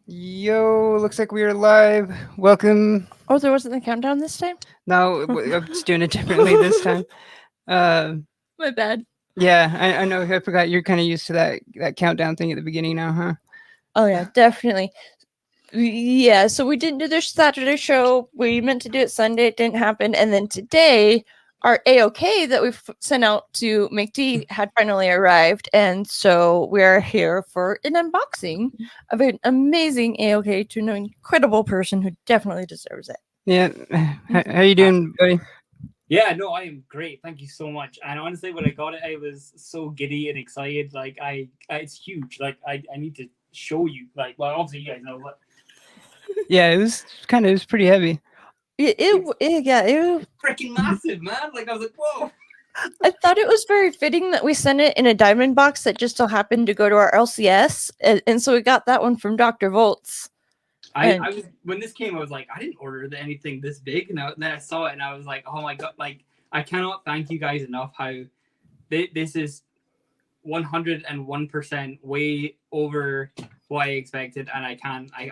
Yo, looks like we are live. Welcome. Oh, there wasn't a countdown this time? No, I'm just doing it differently this time. Uh, My bad. yeah, I know. I forgot you're kind of used to that countdown thing at the beginning now, huh? Oh, yeah, definitely. Yeah, so we didn't do this Saturday show. We meant to do it Sunday. It didn't happen. And then today, our AOK that we sent out to McD had finally arrived. And so we're here for an unboxing of an amazing AOK to an incredible person who definitely deserves it. Yeah. How you doing, buddy? Yeah, no, I am great. Thank you so much. And honestly, when I got it, I was so giddy and excited. Like, it's huge. Like, I need to show you. Like, well, obviously you guys know, but Yeah, it was pretty heavy. It was freaking massive, man. Like, I was like, whoa. I thought it was very fitting that we sent it in a diamond box that just so happened to go to our LCS, and so we got that one from Dr. Volts. I was when this came, I was like, I didn't order anything this big, and then I saw it, and I was like, oh my god! Like, I cannot thank you guys enough. How this is 101% way over what I expected, and I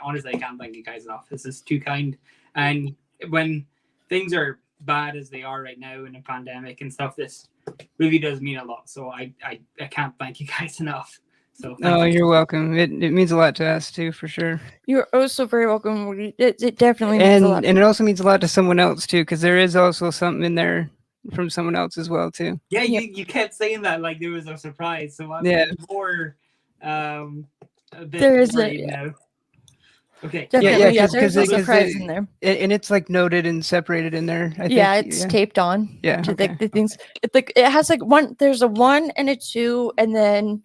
honestly can't thank you guys enough. This is too kind. And when things are bad as they are right now in a pandemic and stuff, this really does mean a lot. So I can't thank you guys enough. So you're welcome. It means a lot to us too, for sure. You're also very welcome. It definitely means a lot. And it also means a lot to someone else too, because there is also something in there from someone else as well too. Yeah, you kept saying that like there was a surprise. So I'm more a bit there is now. Okay. Definitely, there's a surprise in there, and it's like noted and separated in there. I think, it's taped on. Yeah, to the things. It's like it has like one. There's a 1 and a 2, and then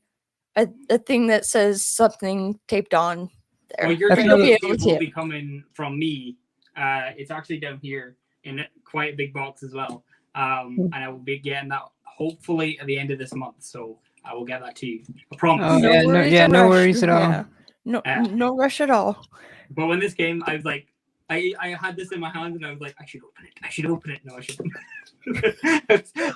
a thing that says something taped on there. Well, your will be coming from me. It's actually down here in quite a big box as well. And I will be getting that hopefully at the end of this month. So I will get that to you. I promise. Oh, no worries at all. Yeah. No rush at all. But when this came, I was like, I had this in my hands and I was like, I should open it. No, I shouldn't.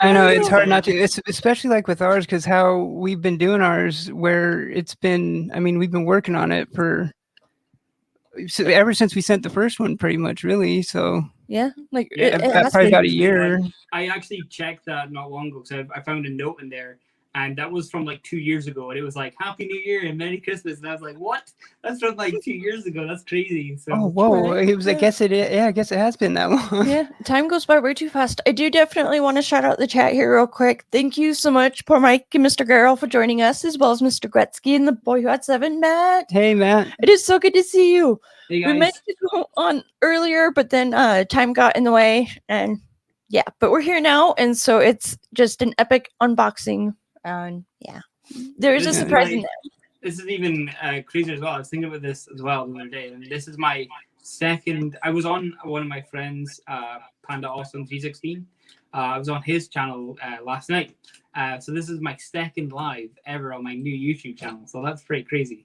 I know it's hard not to. It's especially like with ours, because how we've been doing ours, where it's been. I mean, we've been working on it ever since we sent the first one, pretty much, really. So yeah, like probably about a year. I actually checked that not long ago, so I found a note in there. And that was from like 2 years ago. And it was like, Happy New Year and Merry Christmas. And I was like, what? That's from like 2 years ago. That's crazy. So, oh, whoa. It was, I guess it has been that long. Yeah. Time goes by way too fast. I do definitely want to shout out the chat here real quick. Thank you so much, poor Mike and Mr. Garrel, for joining us, as well as Mr. Gretzky and the boy who had 7, Matt. Hey, Matt. It is so good to see you. Hey, guys. We meant to go on earlier, but then time got in the way. And yeah, but we're here now. And so it's just an epic unboxing. And yeah, there is a surprise in there. This is even crazier as well. I was thinking about this as well the other day. And this is my second. I was on one of my friends, Panda Awesome 316. I was on his channel last night. So this is my second live ever on my new YouTube channel. So that's pretty crazy.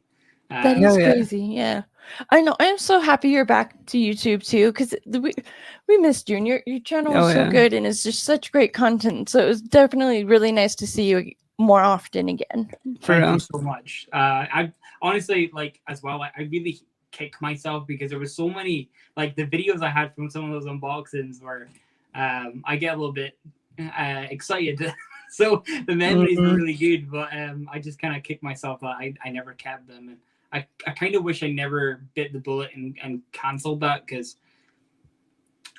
That is crazy. Yeah, I know. I'm so happy you're back to YouTube too, because we missed you. And your channel was so good, and it's just such great content. So it was definitely really nice to see you more often again. Thank you so much. I honestly, like, as well, I really kick myself because there was so many, like, the videos I had from some of those unboxings where I get a little bit excited. So the memories were really good, but I just kind of kicked myself that I never kept them. And I kind of wish I never bit the bullet and canceled that, because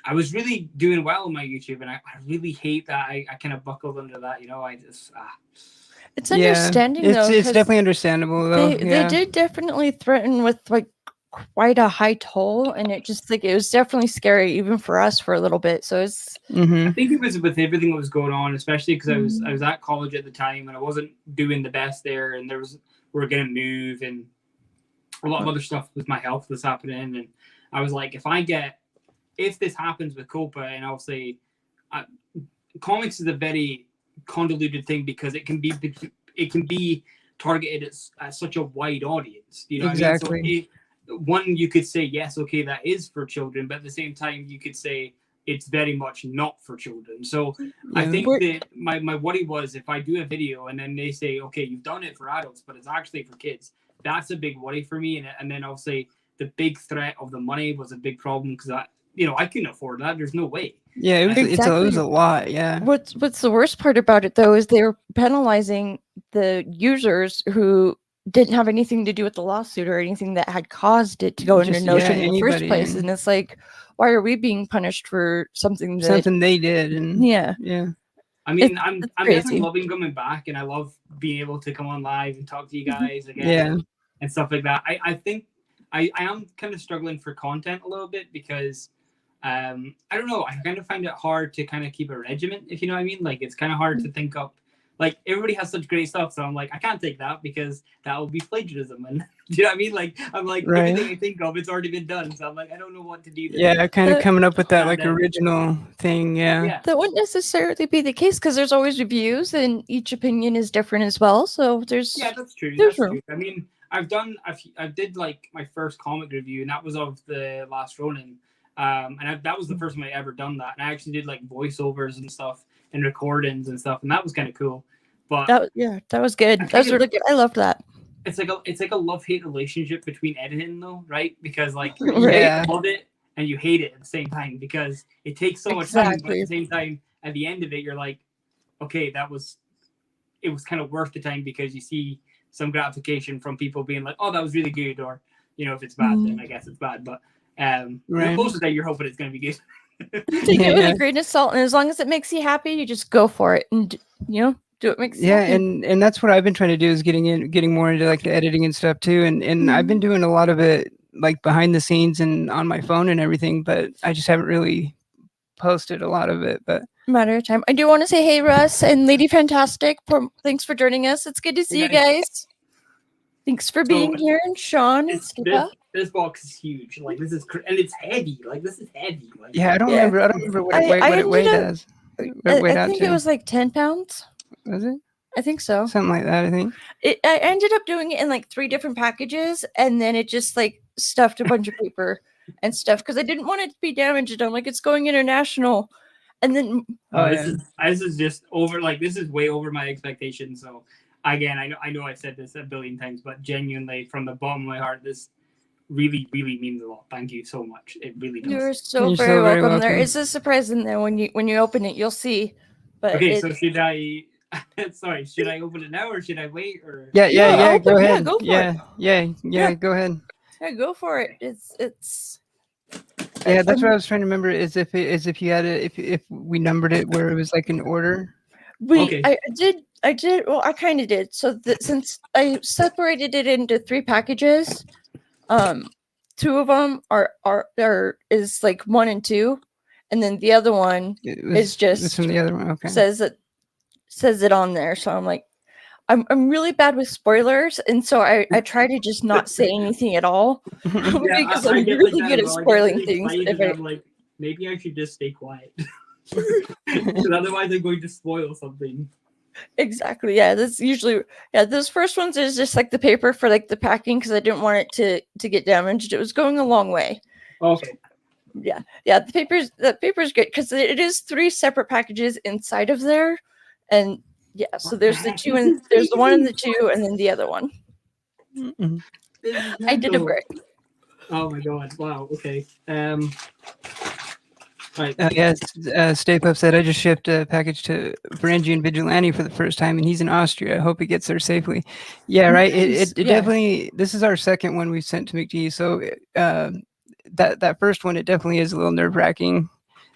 I was really doing well on my YouTube, and I really hate that I kind of buckled under that. You know, I just it's understanding though. It's definitely understandable though. They did definitely threaten with like quite a high toll, and it just like it was definitely scary even for us for a little bit. So it's I think it was with everything that was going on, especially because I was at college at the time and I wasn't doing the best there, and we're gonna move and a lot of other stuff with my health was happening, and I was like, if this happens with Copa, and obviously comics is a very convoluted thing because it can be targeted at such a wide audience. You know exactly. What I mean? So one, you could say, yes, okay, that is for children, but at the same time, you could say it's very much not for children. So I think that my worry was, if I do a video and then they say, okay, you've done it for adults, but it's actually for kids, that's a big worry for me. And then obviously the big threat of the money was a big problem because I couldn't afford that. There's no way. Yeah, it was Exactly. it was a lot. Yeah. What's the worst part about it though is they were penalizing the users who didn't have anything to do with the lawsuit or anything that had caused it to go into Just, notion yeah, in the first anybody, place. yeah. And it's like, why are we being punished for something that Something they did, and yeah. I mean, It's I'm crazy. definitely loving coming back, and I love being able to come on live and talk to you guys again yeah. and stuff like that. I think I am kind of struggling for content a little bit because I don't know. I kind of find it hard to kind of keep a regiment, if you know what I mean. Like it's kind of hard to think up. Like everybody has such great stuff, so I'm like, I can't take that because that will be plagiarism. And do you know what I mean? Like I'm like Right. everything I think of, it's already been done. So I'm like, I don't know what to do. Yeah, kind of coming up with that like Yeah. original thing. Yeah. Yeah. That wouldn't necessarily be the case because there's always reviews and each opinion is different as well. So there's That's true. there's That's room. true. I mean, I did like my first comic review, and that was of the Last Ronin. That was the first time I ever done that. And I actually did like voiceovers and stuff and recordings and stuff, and that was kind of cool. But that was good. That was really good. I loved that. It's like a love-hate relationship between editing though, right? Because like Yeah. you love it and you hate it at the same time because it takes so much time, but at the same time, at the end of it, you're like, okay, it was kind of worth the time because you see some gratification from people being like, oh, that was really good, or if it's bad, then I guess it's bad. But Right. most of the time, you're hoping it's going to be good. Take it with a grain of salt, and as long as it makes you happy, you just go for it, and do what makes you happy. and that's what I've been trying to do is getting more into like the editing and stuff too, and I've been doing a lot of it like behind the scenes and on my phone and everything, but I just haven't really posted a lot of it. But matter of time. I do want to say hey Russ and Lady Fantastic, thanks for joining us. It's good to see you guys. Thanks for being here, and Sean and Skipper. This box is huge. Like this is and it's heavy. Like this is heavy. Like, yeah, I don't remember what it weighed as. I think it was like 10 pounds. Was it? I think so. Something like that, I think. I ended up doing it in like 3 different packages, and then it just like stuffed a bunch of paper and stuff because I didn't want it to be damaged. I'm like, it's going international. And then this is just over, like this is way over my expectations. So again, I know I said this a billion times, but genuinely from the bottom of my heart, this really, really means a lot. Thank you so much. It really does. You're very welcome. There is a surprise in there when you open it, you'll see. But okay, so should I should I open it now or should I wait? Or go ahead. Yeah, go for it. Go ahead. Yeah, go for it. It's yeah, that's what I was trying to remember. Is if you had it, if we numbered it where it was like in order. I did. Well, I kind of did. So since I separated it into 3 packages, 2 of them is like 1 and 2, and then the other one is just from the other one. Okay. Says it on there. So I'm like, I'm really bad with spoilers, and so I try to just not say anything at all because I'm really good at spoiling things. I'm like, maybe I should just stay quiet because otherwise I'm going to spoil something. Exactly. Yeah, that's usually those first ones is just like the paper for like the packing because I didn't want it to get damaged. It was going a long way. Okay. Yeah. The paper's good because it is 3 separate packages inside of there, and so there's the 2 and there's the 1 and the 2 and then the other one. I did a break. Oh my god! Wow. Okay. Right. Yes, Stay Puff said, I just shipped a package to Brangie and Vigilante for the first time, and he's in Austria. I hope it gets there safely. Yeah, right. It definitely, this is our second one we've sent to McD. So that first one, it definitely is a little nerve-wracking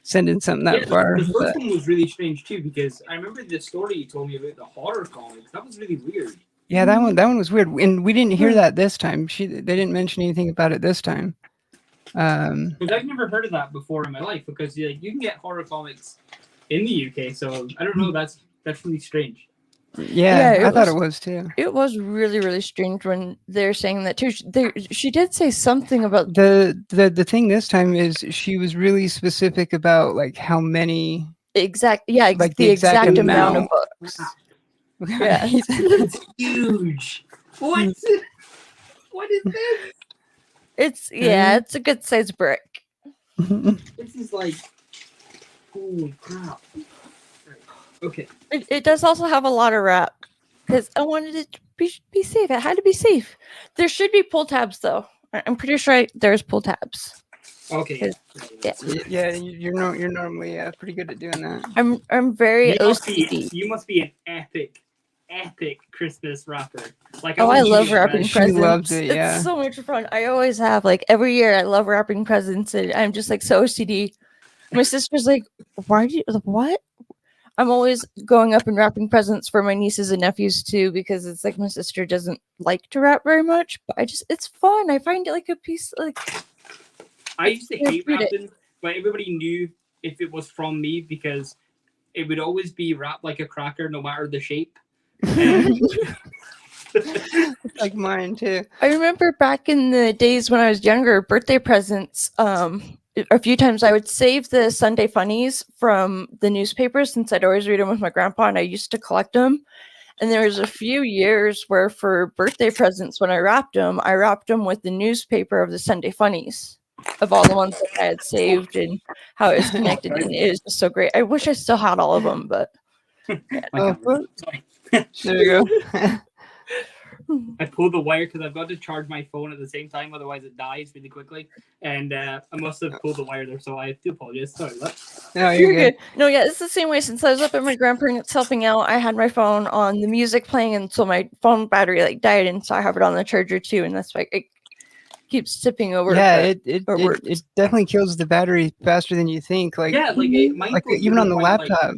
sending something that far. The first one was really strange too, because I remember the story you told me about the horror comics. That was really weird. Yeah, that one was weird. And we didn't hear that this time. They didn't mention anything about it this time. Because I've never heard of that before in my life, because you can get horror comics in the UK, so I don't know, that's really strange. Yeah, I thought it was too. It was really, really strange when they're saying that too. She did say something about the thing this time is she was really specific about like how many the exact amount of books. Yeah, it's huge. What? What is this? It's it's a good sized brick. This is like, holy crap. Right. Okay. It does also have a lot of wrap because I wanted it to be safe. It had to be safe. There should be pull tabs though. I'm pretty sure there's pull tabs. Okay. Yeah. Yeah, you're normally pretty good at doing that. I'm very You must be an epic Christmas wrapper. Like I want you love to wrapping imagine- She presents. loves it, yeah. It's so much fun. I always have, like, every year I love wrapping presents, and I'm just like so OCD. My sister's like, why do you, like, what? I'm always going up and wrapping presents for my nieces and nephews too, because it's like my sister doesn't like to wrap very much, but it's fun. I find it like a piece, like, I used to hate therapeutic. wrapping, but everybody knew if it was from me because it would always be wrapped like a cracker, no matter the shape. Like mine too. I remember back in the days when I was younger, birthday presents, a few times I would save the Sunday funnies from the newspapers since I'd always read them with my grandpa and I used to collect them. And there was a few years where for birthday presents, when I wrapped them with the newspaper of the Sunday funnies of all the ones that I had saved and how it was connected. And it was just so great. I wish I still had all of them, but Sorry. There you go. I pulled the wire because I've got to charge my phone at the same time, otherwise it dies really quickly. And I must have pulled the wire there, so I do apologize. Sorry about that. No, you're you're good. No, yeah, it's the same way. Since I was up at my grandparents helping out, I had my phone on the music playing, and so my phone battery like died, and so I have it on the charger too, and that's why it keeps tipping over. Yeah, but it definitely kills the battery faster than you think. Like Yeah, like mine like goes even on the quite, laptop.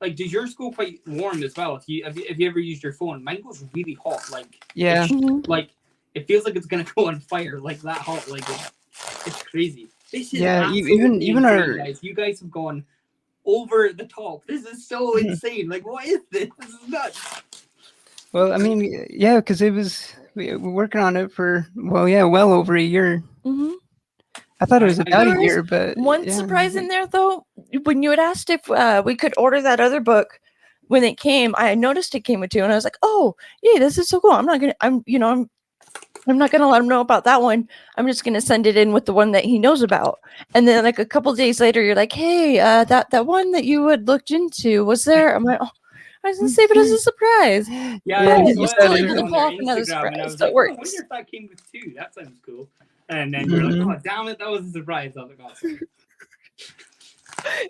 Like, does yours go quite warm as well? If you ever used your phone, mine goes really hot. Like, Yeah. like it feels like it's gonna go on fire. Like that hot. Like it's crazy. This is Yeah, absolutely even insane, our guys. You guys have gone over the top. This is so insane. Like, what is this? This is nuts. well, I mean, yeah, because we were working on it for well over a year. Mm-hmm. I thought it was about There a was year, but one yeah. surprise in there though. When you had asked if we could order that other book when it came, I noticed it came with two, and I was like, "Oh, yeah, this is so cool." I'm not gonna let him know about that one. I'm just gonna send it in with the one that he knows about. And then like a couple days later, you're like, "Hey, that one that you had looked into was there?" I'm like, "Oh, I was gonna save it as a surprise." Yeah, But I you're saw still it able to on pull their off another Instagram, and I surprise, was so like, it "Oh, I works. wonder if that came with two. That sounds cool." And then you're like, "Oh, damn it, that was a surprise." I was like, "Awesome."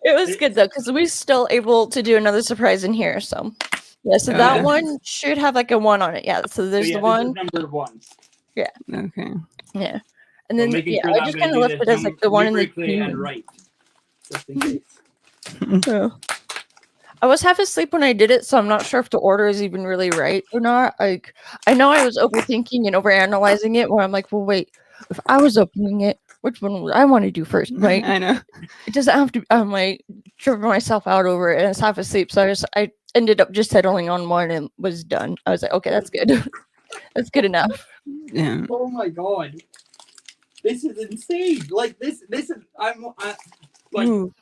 It was good though, because we're still able to do another surprise in here. So yeah, so Oh, that yeah. one should have like a 1 on it. Yeah, so there's So, the yeah, one. This is number one. Okay. Yeah, and So then making sure I that I'm just gonna kind of do left this it as like the one in the numerically and right, just in case. Yeah. I was half asleep when I did it, so I'm not sure if the order is even really right or not. Like, I know I was overthinking and overanalyzing it, where I'm like, well, wait, if I was opening it, which one would I want to do first, right? I know. It doesn't have to. I'm like tripping myself out over it, and it's half asleep, so I ended up just settling on one and was done. I was like, okay, that's good. That's good enough. Yeah. Oh my god, this is insane! Like this is like Ooh.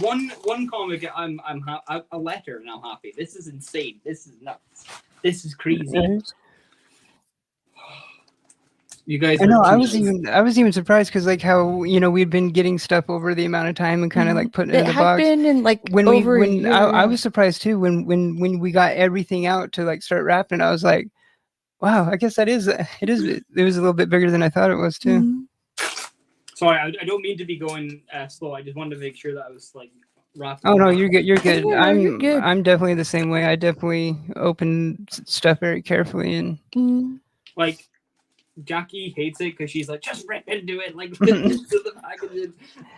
one comic. A letter, and I'm happy. This is insane. This is nuts. This is crazy. You guys. I know. are I too- was even surprised because like how we'd been getting stuff over the amount of time and kind of like putting it in the had box. been in like When over a when year. I was surprised too when we got everything out to like start wrapping. I was like, wow, I guess it was a little bit bigger than I thought it was too. Mhm. Sorry, I don't mean to be going slow. I just wanted to make sure that I was like wrapping. Oh no, you're good. You're good. Yeah, no, you're good. I'm definitely the same way. I definitely open stuff very carefully and Mhm. Like Jackie hates it because she's like, just rip into it, like rip into the packages.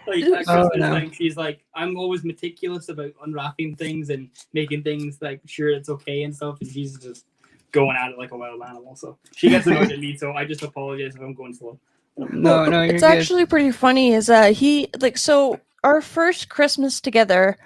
Like at Oh, Christmas no. time, she's like, I'm always meticulous about unwrapping things and making things like sure it's okay and stuff, and she's just going at it like a wild animal. So she gets annoyed at me, so I just apologize if I'm going slow. no, you're It's good. actually pretty funny. Is he like so? Our first Christmas together,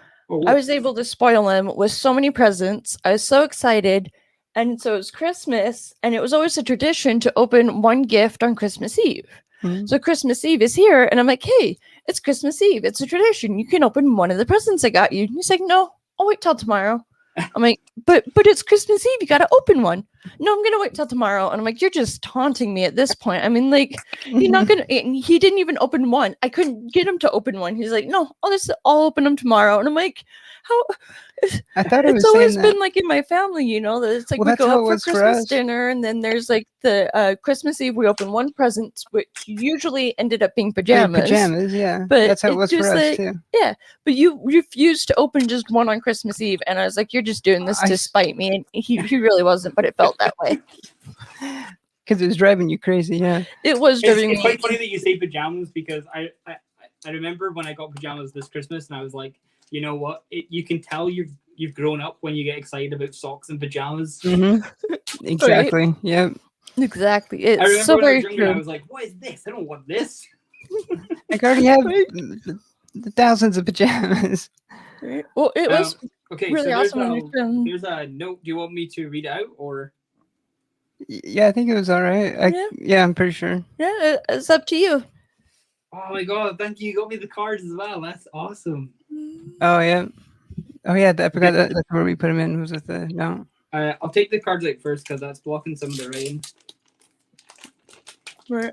I was able to spoil him with so many presents. I was so excited. And so it was Christmas, and it was always a tradition to open one gift on Christmas Eve. Mhm. So Christmas Eve is here, and I'm like, hey, it's Christmas Eve. It's a tradition. You can open one of the presents I got you. And he's like, no, I'll wait till tomorrow. I'm like, but it's Christmas Eve. You got to open one. no, I'm gonna wait till tomorrow. And I'm like, you're just taunting me at this point. I mean, like, you're not gonna. And he didn't even open one. I couldn't get him to open one. He's like, no, I'll open them tomorrow. And I'm like, how? I thought it It's was always saying been that. like in my family, you know, that it's like Well, we that's go how out it for was for Christmas us. dinner, and then there's like the Christmas Eve we open one present, which usually ended up being pajamas. Pajamas, yeah. But That's how it was for us like, too. yeah, but you refused to open just one on Christmas Eve, and I was like, you're just doing this I to s- spite me, and he really wasn't, but it felt that way. Because it was driving you crazy, yeah. It was driving It's me. quite funny that you say pajamas because I remember when I got pajamas this Christmas and I was like, you know what? You can tell you've grown up when you get excited about socks and pajamas. Exactly. Yep. Exactly. I It's remember so when I very was younger, I true. was like, what is this? I don't want this. I already have Right. the thousands of pajamas. Right. Well, it was Okay, really so awesome when we filmed. there's a note. Do you want me to read it out or? Yeah, I think it was all right. Yeah, I'm pretty sure. Yeah, it's up to you. Oh my god! Thank you. You got me the cards as well. That's awesome. Oh yeah. Oh yeah. I forgot Okay. that's where we put them in. Was with the no. I'll take the cards out first because that's blocking some of the writing. Right.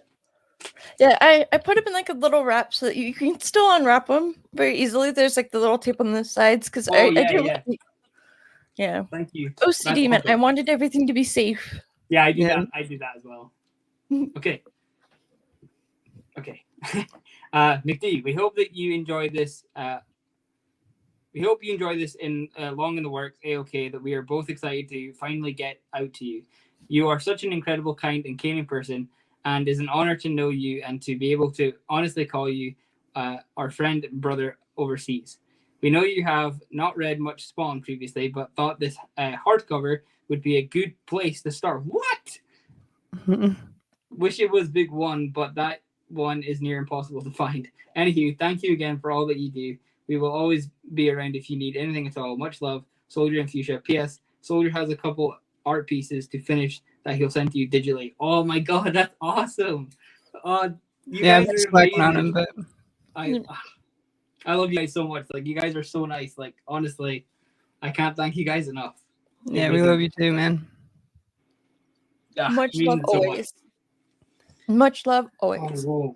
Yeah, I put them in like a little wrap so that you can still unwrap them very easily. There's like the little tape on the sides because Oh, I yeah, do. yeah. Yeah. Thank you. OCD, man. awesome. I wanted everything to be safe. Yeah, I do Yeah. that. I do that as well. Okay. McD, we hope that you enjoy this. We hope you enjoy this in long in the works, AOK, that we are both excited to finally get out to you. You are such an incredible, kind, and caring person, and it's an honor to know you and to be able to honestly call you our friend and brother overseas. We know you have not read much Spawn previously, but thought this hardcover would be a good place to start. What? Wish it was big one, but that one is near impossible to find. Anywho, thank you again for all that you do. We will always be around if you need anything at all. Much love, Soldier and Fuchsia. P.S. Soldier has a couple art pieces to finish that he'll send to you digitally. Oh my god, that's awesome! You Yeah, I'm guys just are slacking on amazing. them, but I love you guys so much. Like, you guys are so nice. Like, honestly, I can't thank you guys enough. yeah, we love you too, man. Much means love so always. Much love Oh, always. whoa.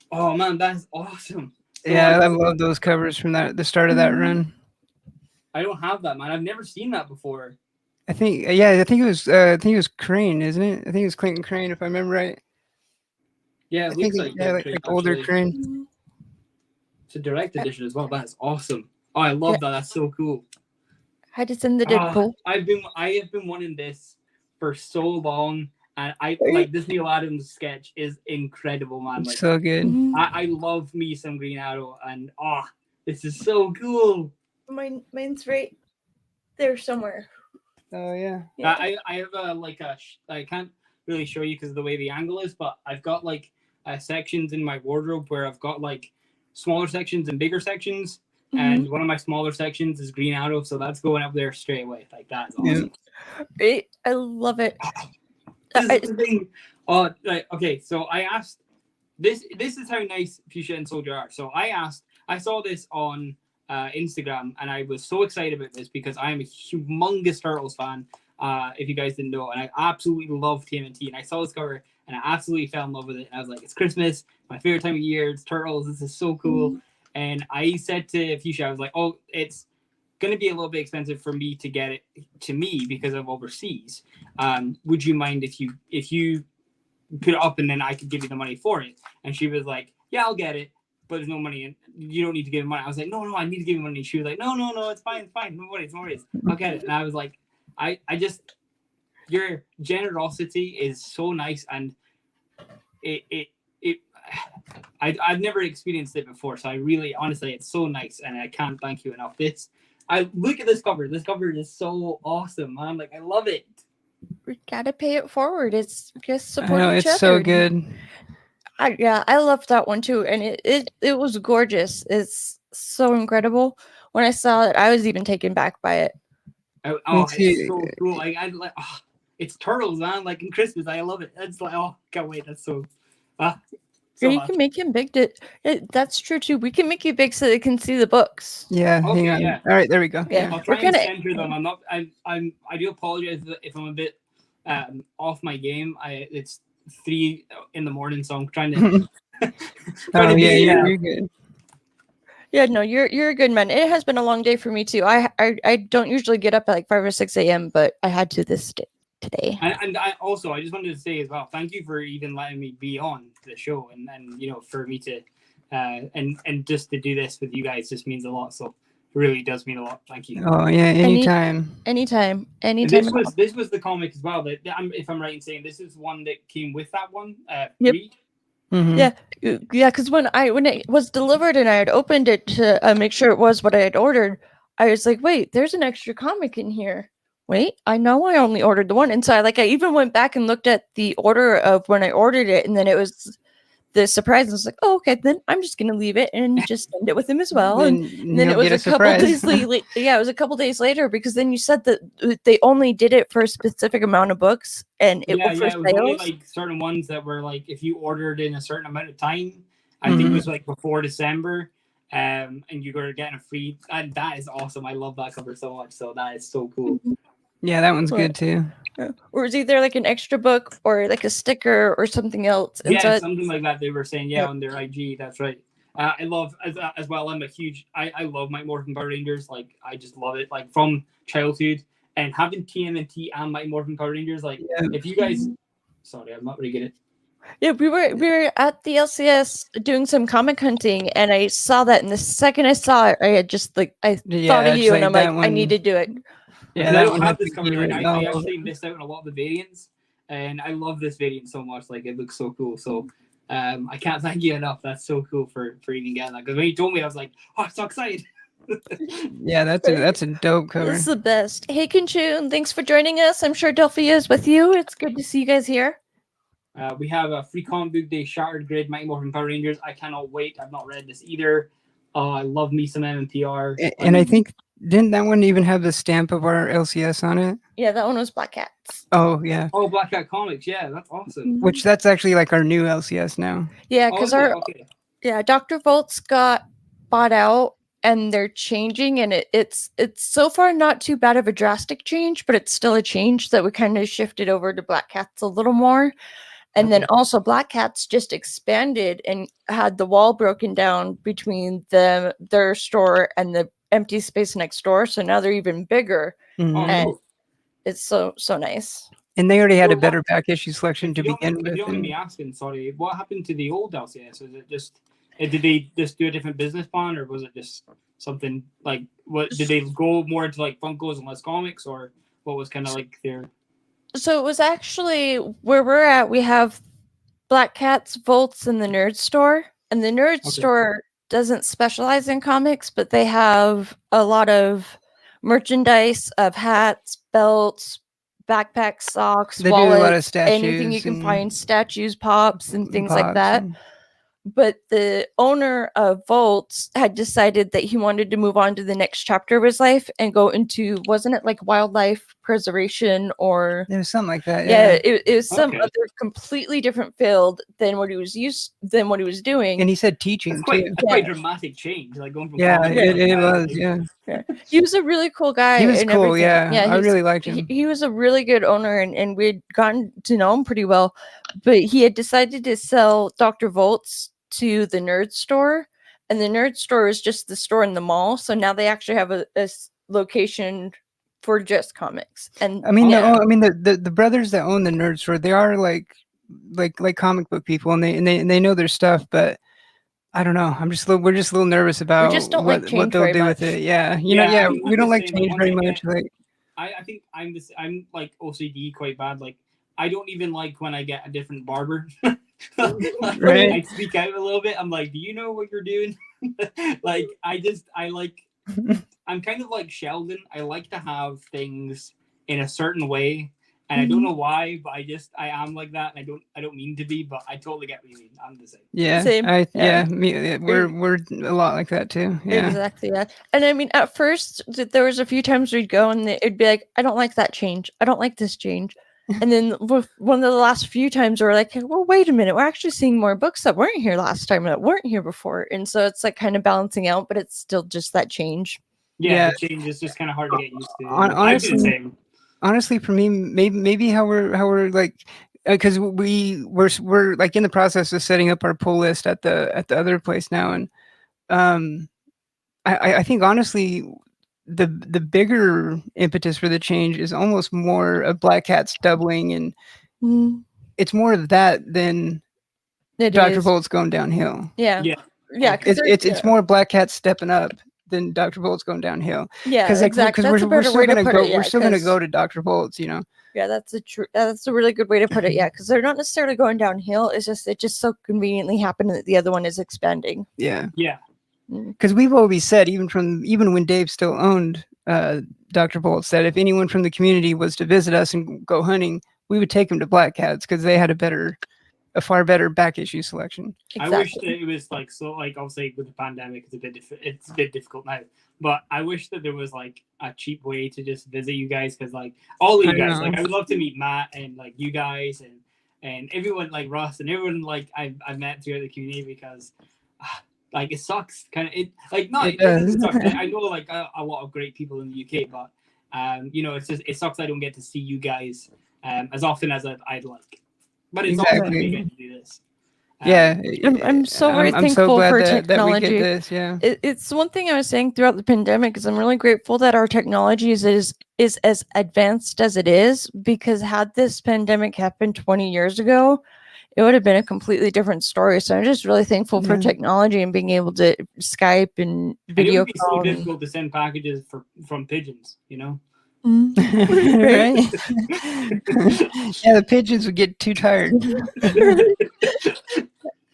Oh man, that's awesome. So, Yeah, I love those covers from the start of that run. I don't have that, man. I've never seen that before. I think it was Crane, isn't it? I think it was Clinton Crane, if I remember right. Yeah, I it think looks like like older actually. Crane. It's a direct edition as well. That's awesome. Oh, I love that. That's so cool. I just in the Deadpool. I have been wanting this for so long, and I like this Neil Adams sketch is incredible, man. Like, So good. I love me some Green Arrow, and this is so cool. Mine's right there somewhere. Oh yeah. I have I can't really show you because of the way the angle is, but I've got like sections in my wardrobe where I've got like smaller sections and bigger sections, and one of my smaller sections is Green Arrow, so that's going up there straight away. Like, that's awesome. Yeah. I love it. This is the thing. Okay, so I asked. This is how nice Fuchsia and Soldier are. So I saw this on Instagram, and I was so excited about this because I am a humongous Turtles fan. If you guys didn't know, and I absolutely love TMNT, and I saw this cover and I absolutely fell in love with it. And I was like, it's Christmas, my favorite time of year. It's Turtles. This is so cool. And I said to Fuchsia, I was like, oh, it's going to be a little bit expensive for me to get it to me because I'm overseas. Would you mind if you put it up and then I could give you the money for it? And she was like, yeah, I'll get it, but there's no money and you don't need to give me money. I was like, no, I need to give you money. She was like, no, it's fine, no worries, I'll get it. And I was like, I just, your generosity is so nice, and I've never experienced it before, so I really, honestly, it's so nice, and I can't thank you enough. I look at this cover. This cover is so awesome, man. Like, I love it. We gotta pay it forward. It's just support I know, each it's other. so good. I loved that one too, and it was gorgeous. It's so incredible. When I saw it, I was even taken back by it. It's so cool. Like, it's Turtles, man. Like, in Christmas, I love it. It's like, can't wait. That's so. Yeah, so you much. can make him big. That's true too. We can make you big so they can see the books. Yeah, Okay, hang on. yeah. All right, there we go. Yeah. I'll We're try and gonna- center them. I'm not. I do apologize if I'm a bit off my game. It's 3 in the morning, so I'm trying to. Oh to yeah, be, you're good. Yeah, no, you're a good man. It has been a long day for me too. I don't usually get up at like 5 or 6 a.m., but I had to today. And I also I just wanted to say as well, thank you for even letting me be on the show, and for me to and just to do this with you guys just means a lot. So it really does mean a lot. Thank you. Oh yeah, anytime. Anytime. And Anytime. this was the comic as well. That if I'm right in saying this is one that came with that one. Yep. Read. Mhm. Yeah, because when it was delivered and I had opened it to make sure it was what I had ordered, I was like, wait, there's an extra comic in here. Wait, I know I only ordered the one. And so I even went back and looked at the order of when I ordered it, and then it was the surprise. And I was like, oh, okay, then I'm just gonna leave it and just send it with him as well. And then you'll it was get a couple surprise. days later. Yeah, it was a couple days later because then you said that they only did it for a specific amount of books, and it was for it was only sales. like certain ones that were like if you ordered in a certain amount of time. I think it was like before December, and you were getting a free. And that is awesome. I love that cover so much. So that is so cool. Yeah, that one's good too. Or it's either like an extra book or like a sticker or something else. And Yeah, so something like that. They were saying, on their IG. That's right. I love as well. I'm a huge. I love Mighty Morphin Power Rangers. Like I just love it. Like from childhood, and having TMNT and Mighty Morphin Power Rangers. Like if you guys, sorry, I'm not really good at. yeah, we were at the LCS doing some comic hunting, and I saw that. And the second I saw it, I had just like I thought of it's you, and like I'm that like, I need one- to do it. Yeah, I that don't one have has this to cover be right. written I all over. actually missed out on a lot of the variants, and I love this variant so much. Like it looks so cool. So I can't thank you enough. That's so cool for even getting that. Because when you told me, I was like, oh, I'm so excited. Yeah, that's a dope cover. This is the best. Hey, Kinchun, thanks for joining us. I'm sure Delphi is with you. It's good to see you guys here. We have a free comic book day, Shattered Grid, Mighty Morphin Power Rangers. I cannot wait. I've not read this either. I love me some MMPR. And I think didn't that one even have the stamp of our LCS on it? Yeah, that one was Black Cats. Oh yeah. Oh, Black Cat Comics. Yeah, that's awesome. Which that's actually like our new LCS now. Yeah, because Dr. Volts got bought out and they're changing, and it's so far not too bad of a drastic change, but it's still a change that we kind of shifted over to Black Cats a little more. And then also Black Cats just expanded and had the wall broken down between their store and the empty space next door. So now they're even bigger. And it's so nice. And they already had a better back issue selection to begin with. If you don't mind me asking, sorry, what happened to the old LCS? Is it just did they just do a different business plan, or was it just something like what? Did they go more into like Funkos and less comics, or what was kind of like their? So it was actually where we're at. We have Black Cats, Volts, and the Nerd Store. And the Nerd Store doesn't specialize in comics, but they have a lot of merchandise of hats, belts, backpacks, socks, They wallets, do a lot of statues, anything you can find, statues, pops, and things like that. But the owner of Volts had decided that he wanted to move on to the next chapter of his life and go into, wasn't it like wildlife preservation or? There was something like that. Yeah, it was some other completely different field than what he was doing. And he said teaching too. Quite dramatic change, like going from it was. Yeah. He was a really cool guy. He was and cool. everything. Yeah, I really liked him. He was a really good owner, and we'd gotten to know him pretty well. But he had decided to sell Dr. Volts to the Nerd Store, and the Nerd Store is just the store in the mall. So now they actually have a location for just comics. And I mean, the brothers that own the Nerd Store, they are like comic book people, and they know their stuff. But I don't know. We're just a little nervous about what they'll do with it. Yeah, we don't like change very much. Like I think I'm like OCD quite bad. Like I don't even like when I get a different barber. Right. I speak out a little bit. I'm like, do you know what you're doing? Like I'm kind of like Sheldon. I like to have things in a certain way, and I don't know why, but I am like that. And I don't mean to be, but I totally get what you mean. I'm the same. Yeah, same. We're a lot like that too. Yeah, exactly. Yeah, and I mean, at first there was a few times we'd go and it'd be like, I don't like that change. I don't like this change. And then with one of the last few times we're like, well, wait a minute, we're actually seeing more books that weren't here last time that weren't here before. And so it's like kind of balancing out, but it's still just that change. Yeah, the change is just kind of hard to get used to. Honestly, I do the same. Honestly, for me, maybe how we're like, because we're like in the process of setting up our pull list at the other place now, and I think honestly, the bigger impetus for the change is almost more of Black Cats doubling, and it's more of that than Dr. Bolt's going downhill. Yeah. It's more Black Cats stepping up than Dr. Bolt's going downhill. Yeah, like, exactly. Because we're still gonna go. We're still gonna go to Dr. Bolt's, you know. Yeah, that's a really good way to put it. Yeah, because they're not necessarily going downhill. It just so conveniently happened that the other one is expanding. Yeah. Yeah. Because we've always said, even when Dave still owned Dr. Bolt's, that if anyone from the community was to visit us and go hunting, we would take them to Black Cats because they had a far better back issue selection. Exactly. I wish that it was like, so like obviously with the pandemic it's a bit difficult now, but I wish that there was like a cheap way to just visit you guys, because like all of you guys, like I would love to meet Matt and like you guys and everyone, like Russ and everyone like I've met throughout the community, because like it sucks kind of it doesn't suck. I know like a lot of great people in the UK, but you know, it's just, it sucks I don't get to see you guys as often as I'd like. But it's awesome that we get to do this. Yeah, I'm so very thankful for technology. That we get this, yeah. It's one thing I was saying throughout the pandemic is I'm really grateful that our technology is as advanced as it is, because had this pandemic happened 20 years ago, it would have been a completely different story. So I'm just really thankful for technology and being able to Skype and video call. It would be so difficult to send packages from pigeons, you know? Right? Yeah, the pigeons would get too tired.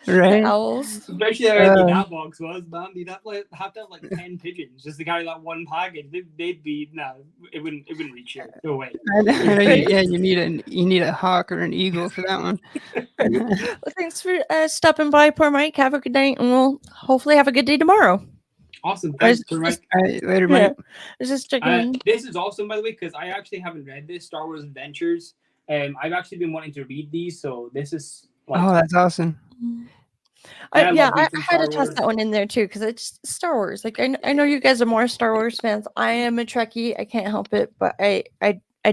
Right? Owls. Especially how heavy that box was, man. You'd have to have like 10 pigeons just to carry that one package. They'd be it wouldn't reach you. No way. Yeah, you need a hawk or an eagle for that one. Well, thanks for stopping by, poor Mike. Have a good night, and we'll hopefully have a good day tomorrow. Awesome. Thanks, Mike. Later, Mike. Just checking. This is awesome, by the way, because I actually haven't read this Star Wars Adventures. I've actually been wanting to read these, so this is like, oh, that's awesome. I had to toss that one in there too, because it's Star Wars. Like I know you guys are more Star Wars fans. I am a Trekkie. I can't help it, but I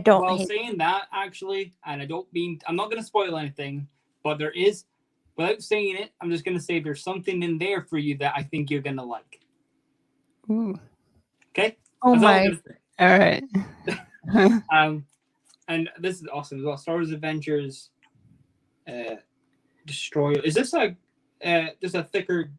don't. Well, saying that actually, and I'm not going to spoil anything, but there is, without saying it, I'm just going to say there's something in there for you that I think you're going to like. Ooh. Okay. Oh my. All right. And this is awesome as well. Star Wars Adventures, Destroyer. Is this just a thicker?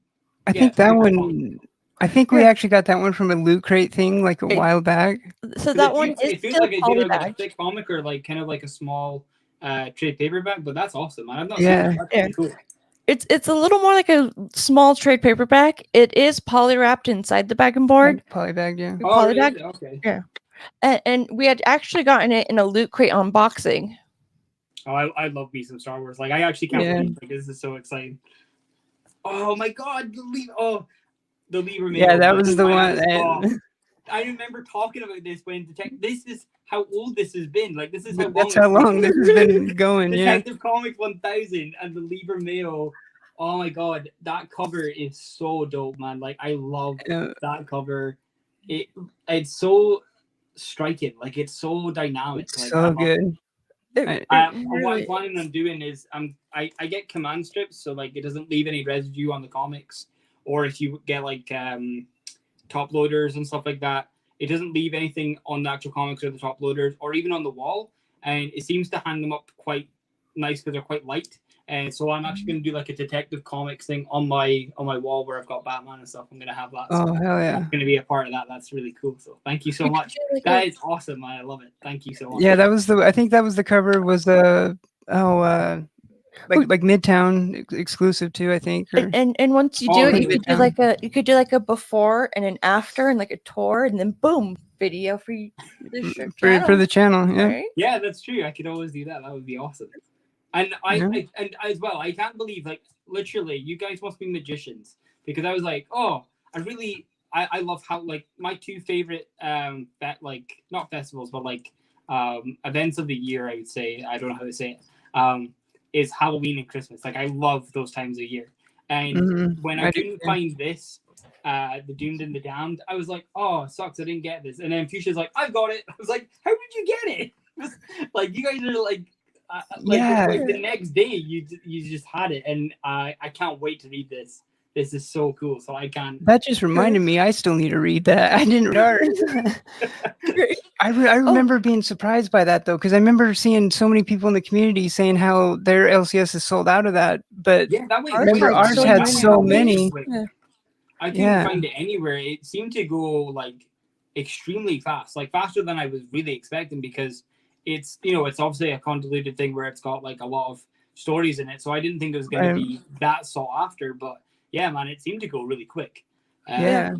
I think that one. I think we actually got that one from a Loot Crate thing like a while back. So that one is feels still like a thick comic or like kind of like a small trade paperback, but that's awesome. I'm not. Yeah. That's really cool. It's a little more like a small trade paperback. It is poly wrapped inside the bag and board. Polybagged, yeah. Polybagged? Really? Okay. Yeah. And we had actually gotten it in a Loot Crate unboxing. Oh, I love me some Star Wars. Like I actually can't believe like this is so exciting. Oh my god, the Lever Mail. Yeah, that was the one. I remember talking about this when this is how old this has been. Like this is how that's how long this has been going. Detective Comics 1000 and the Lever Mail. Oh my god, that cover is so dope, man. Like I love that cover. It's so striking. Like it's so dynamic. It's like, so good. What I'm planning on doing is I get command strips, so like it doesn't leave any residue on the comics, or if you get like top loaders and stuff like that, it doesn't leave anything on the actual comics or the top loaders or even on the wall, and it seems to hang them up quite nice because they're quite light. And so I'm actually going to do like a Detective Comics thing on my wall where I've got Batman and stuff. I'm going to have that. Oh, hell yeah. I'm going to be a part of that. That's really cool. So thank you so much. That is awesome, man. I love it. Thank you so much. Yeah, I think that was the cover was like Midtown exclusive too, I think. Or... And once you do it, you could do like a before and an after and like a tour, and then boom, video for for the channel. Yeah. Right? Yeah, that's true. I could always do that. That would be awesome. And I as well, I can't believe, like, literally, you guys must be magicians, because I was like, oh, I love how, like, my two favorite not festivals, but like events of the year, I would say, I don't know how to say it, is Halloween and Christmas. Like I love those times of year. And when I do couldn't too. find this, the Doomed and the Damned, I was like, oh, sucks, I didn't get this. And then Fuchsia's like, I've got it. I was like, how did you get it? Like you guys are like Yeah. like the next day you just had it, and I can't wait to read this. This is so cool. So I can't. That just reminded me, I still need to read that. I didn't read I remember being surprised by that though, because I remember seeing so many people in the community saying how their LCS is sold out of that. But Yeah, that way. remember ours had so many. I couldn't find it anywhere. It seemed to go like extremely fast, like faster than I was really expecting, because it's it's obviously a convoluted thing where it's got like a lot of stories in it. So I didn't think it was going to be that sought after, but yeah, man, it seemed to go really quick. Yeah,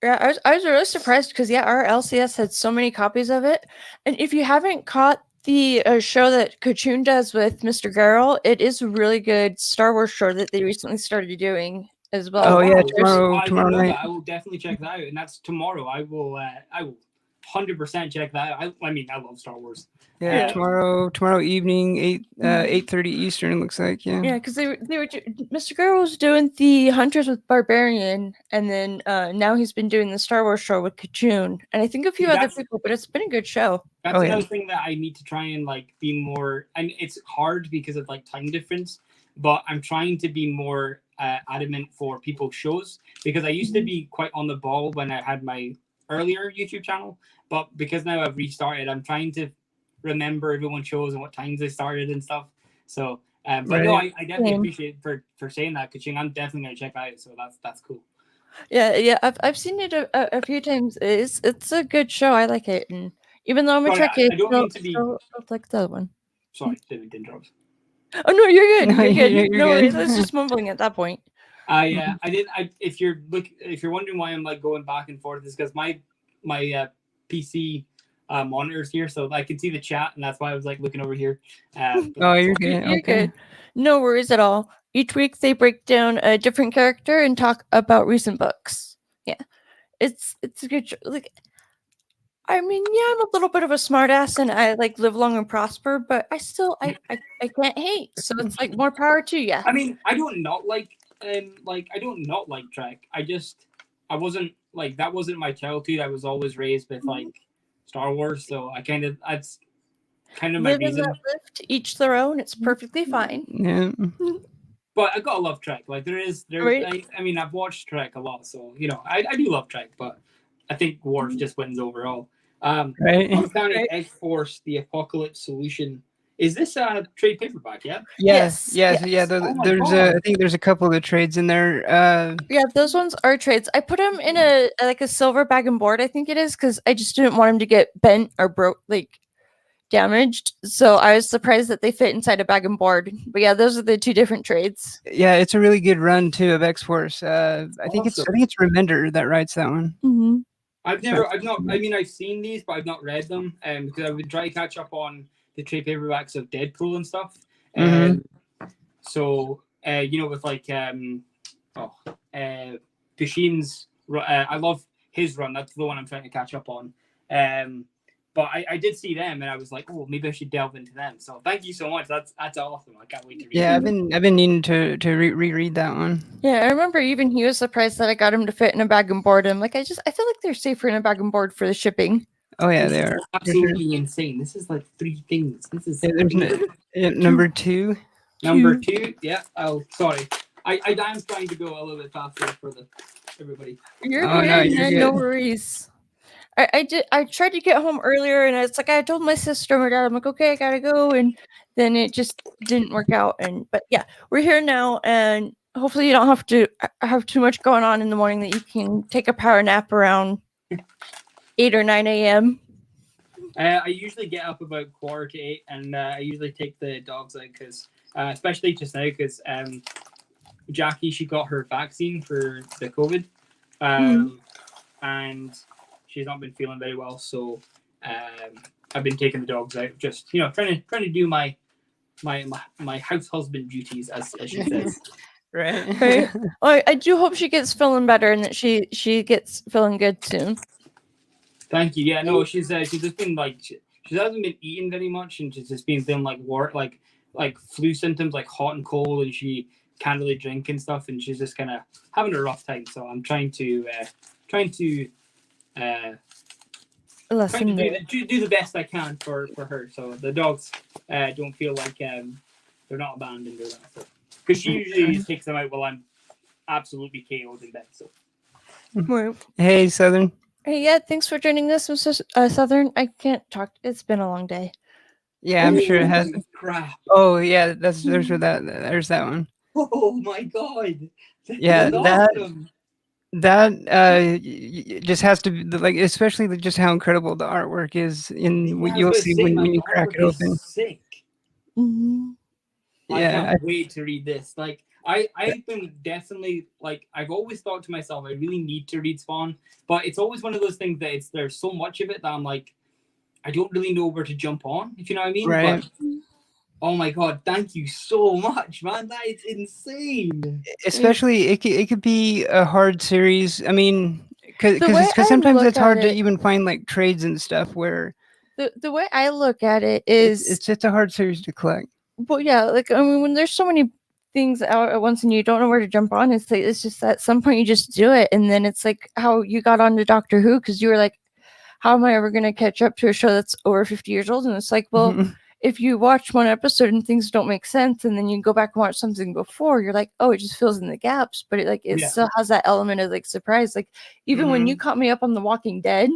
I was really surprised because our LCS had so many copies of it, and if you haven't caught the show that Kachun does with Mr. Garrel, it is a really good Star Wars show that they recently started doing as well. Oh yeah, Wow. tomorrow night. I will definitely check that out, and that's tomorrow. I will 100% check that out. I mean, I love Star Wars. Yeah, tomorrow evening, 8:30 Eastern. It looks like. Yeah, because they were Mr. Garrel was doing the Hunters with Barbarian, and then now he's been doing the Star Wars show with Kachun, and I think a few other people. But it's been a good show. That's another thing that I need to try and like be more. And it's hard because of like time difference, but I'm trying to be more adamant for people's shows, because I used to be quite on the ball when I had my earlier YouTube channel, but because now I've restarted, I'm trying to remember everyone's shows and what times they started and stuff. So but no, I definitely appreciate for saying that, Kaching. I'm definitely gonna check that out. So that's cool. Yeah, I've seen it a few times. It's a good show. I like it, and even though I'm a Trekkie, I don't mean to be like the other one. Sorry, didn't interrupt. Oh no, you're good. No, You're good. you're No good. worries. I was just mumbling at that point. If you're wondering why I'm like going back and forth, is because my PC monitors here, so I can see the chat, and that's why I was like looking over here. Oh, you're good. You're good. No worries at all. Each week they break down a different character and talk about recent books. Yeah, it's a good show. Like, I mean, yeah, I'm a little bit of a smartass, and I like live long and prosper, but I still I can't hate. So it's like more power to you. I mean, I don't not like I don't not like Trek. I wasn't like, that wasn't my childhood. I was always raised with like Star Wars, so that's kind of my Live reason. and let live, to each their own. It's perfectly fine. Yeah. But I gotta love Trek. Like Right. I mean, I've watched Trek a lot, so I do love Trek, but I think Worf just wins overall. Right. I'm down at X-Force, the Apocalypse Solution. Is this a trade paperback? Yeah. Yes. Yeah. I think there's a couple of trades in there. Yeah, those ones are trades. I put them in a silver bag and board, I think it is, because I just didn't want them to get bent or broke, like damaged. So I was surprised that they fit inside a bag and board. But yeah, those are the two different trades. Yeah, it's a really good run too of X-Force. I think it's Remender that writes that one. Mm-hmm. I've seen these, but I've not read them. Because I've been trying to catch up on the trade paperbacks of Deadpool and stuff. So with like Tushin's, I love his run. That's the one I'm trying to catch up on. But I did see them, and I was like, oh, maybe I should delve into them. So thank you so much. That's awesome. I can't wait to read. Yeah, I've been needing to reread that one. Yeah, I remember even he was surprised that I got him to fit in a bag and board. I'm like, I feel like they're safer in a bag and board for the shipping. Oh yeah, they are absolutely insane. This is like 3 things. This is number 2. Number 2. Yeah. Oh, sorry. I'm trying to go a little bit faster for everybody. You're good. No worries. I tried to get home earlier, and it's like I told my sister and my dad, I'm like, okay, I gotta go, and then it just didn't work out. But yeah, we're here now, and hopefully you don't have to have too much going on in the morning, that you can take a power nap around 8 or 9 a.m. I usually get up about 7:45, and I usually take the dogs out, because especially just now, because Jackie, she got her vaccine for the COVID, and she's not been feeling very well, so I've been taking the dogs out, just trying to do my house husband duties, as she says. Right. Well, I do hope she gets feeling better, and that she gets feeling good soon. Thank you. Yeah, no, she's just been like, she hasn't been eating very much, and she's just been feeling like like flu symptoms, like hot and cold, and she can't really drink and stuff, and she's just kind of having a rough time. So I'm trying to Listen, do the best I can for her, so the dogs don't feel like they're not abandoned or that. So, because she usually just takes them out while I'm absolutely KO'd in bed. So. Hey, Southern. Hey, yeah, thanks for joining us, Mr. Southern. I can't talk. It's been a long day. Yeah, I'm sure it has. Crap. Oh yeah, there's that one. Oh my god. Yeah, That's awesome. that just has to be like, especially just how incredible the artwork is in what you'll see when you crack it open. Sick. Mm-hmm. I Yeah, can't wait to read this. Like I've been definitely like I've always thought to myself I really need to read Spawn, but it's always one of those things that there's so much of it that I'm like I don't really know where to jump on, if you know what I mean. Right. But, oh my god, thank you so much, man. That is insane. Especially it could be a hard series. I mean, because I sometimes look it's hard at to it- even find like trades and stuff where The way I look at it is it's just a hard series to collect. well, yeah, like I mean, when there's so many things out at once and you don't know where to jump on, it's like it's just at some point you just do it, and then it's like how you got onto Doctor Who because you were like, how am I ever going to catch up to a show that's over 50 years old? And it's like, well, if you watch one episode and things don't make sense, and then you go back and watch something before, you're like, oh, it just fills in the gaps, but it still has that element of like surprise. Like even when you caught me up on The Walking Dead,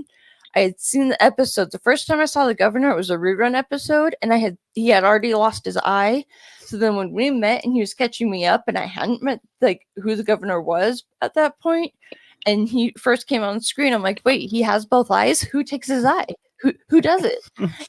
I had seen the episodes. The first time I saw the governor, it was a rerun episode, and he had already lost his eye. So then when we met and he was catching me up, and I hadn't met like who the governor was at that point, and he first came on screen, I'm like, wait, he has both eyes? Who takes his eye? Who does it?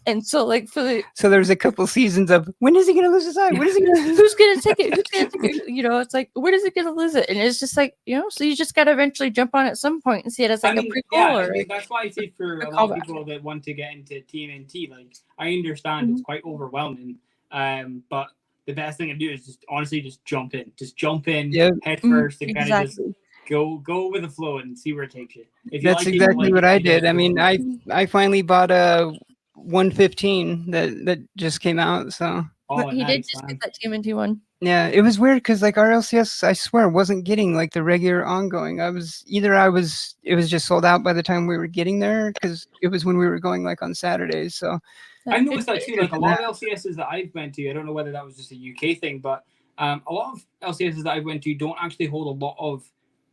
And so like so there's a couple seasons of when is he gonna lose his eye? When is he gonna who's gonna take it? Who's gonna take it? You know, it's like when is he gonna lose it? And it's just like, you know, so you just gotta eventually jump on at some point and see it as like a prequel. Yeah, that's why I say for a lot of people that want to get into TMNT, like I understand it's quite overwhelming. But the best thing to do is just honestly just jump in. Just jump in head first and kind of just go with the flow and see where it takes you. That's exactly what I did. I mean, I finally bought a 115 that just came out. So he did just get that TMNT one. Yeah, it was weird because like RLCS, I swear, wasn't getting like the regular ongoing. It was just sold out by the time we were getting there because it was when we were going like on Saturdays. So I noticed that too. Like a lot of LCSs that I've went to, I don't know whether that was just a UK thing, but a lot of LCSs that I went to don't actually hold a lot of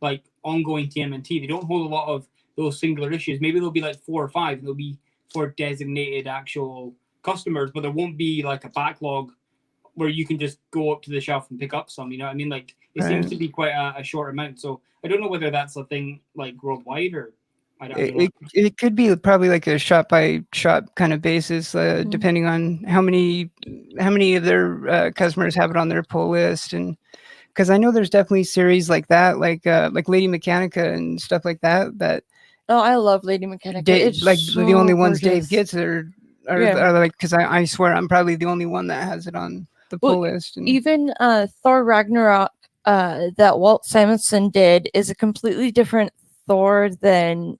like ongoing TMNT. They don't hold a lot of those singular issues. Maybe there'll be like 4 or 5, and they'll be for designated actual customers, but there won't be like a backlog where you can just go up to the shelf and pick up some. You know what I mean? Like it seems to be quite a short amount. So I don't know whether that's a thing like worldwide or I don't know. It could be probably like a shop by shop kind of basis, depending on how many of their customers have it on their pull list. And because I know there's definitely series like that, like Lady Mechanica and stuff like that. Oh, I love Lady Mechanica. It's like so the only ones gorgeous. Dave gets are like, because I swear I'm probably the only one that has it on the pull list. And even Thor Ragnarok that Walt Simonson did is a completely different Thor than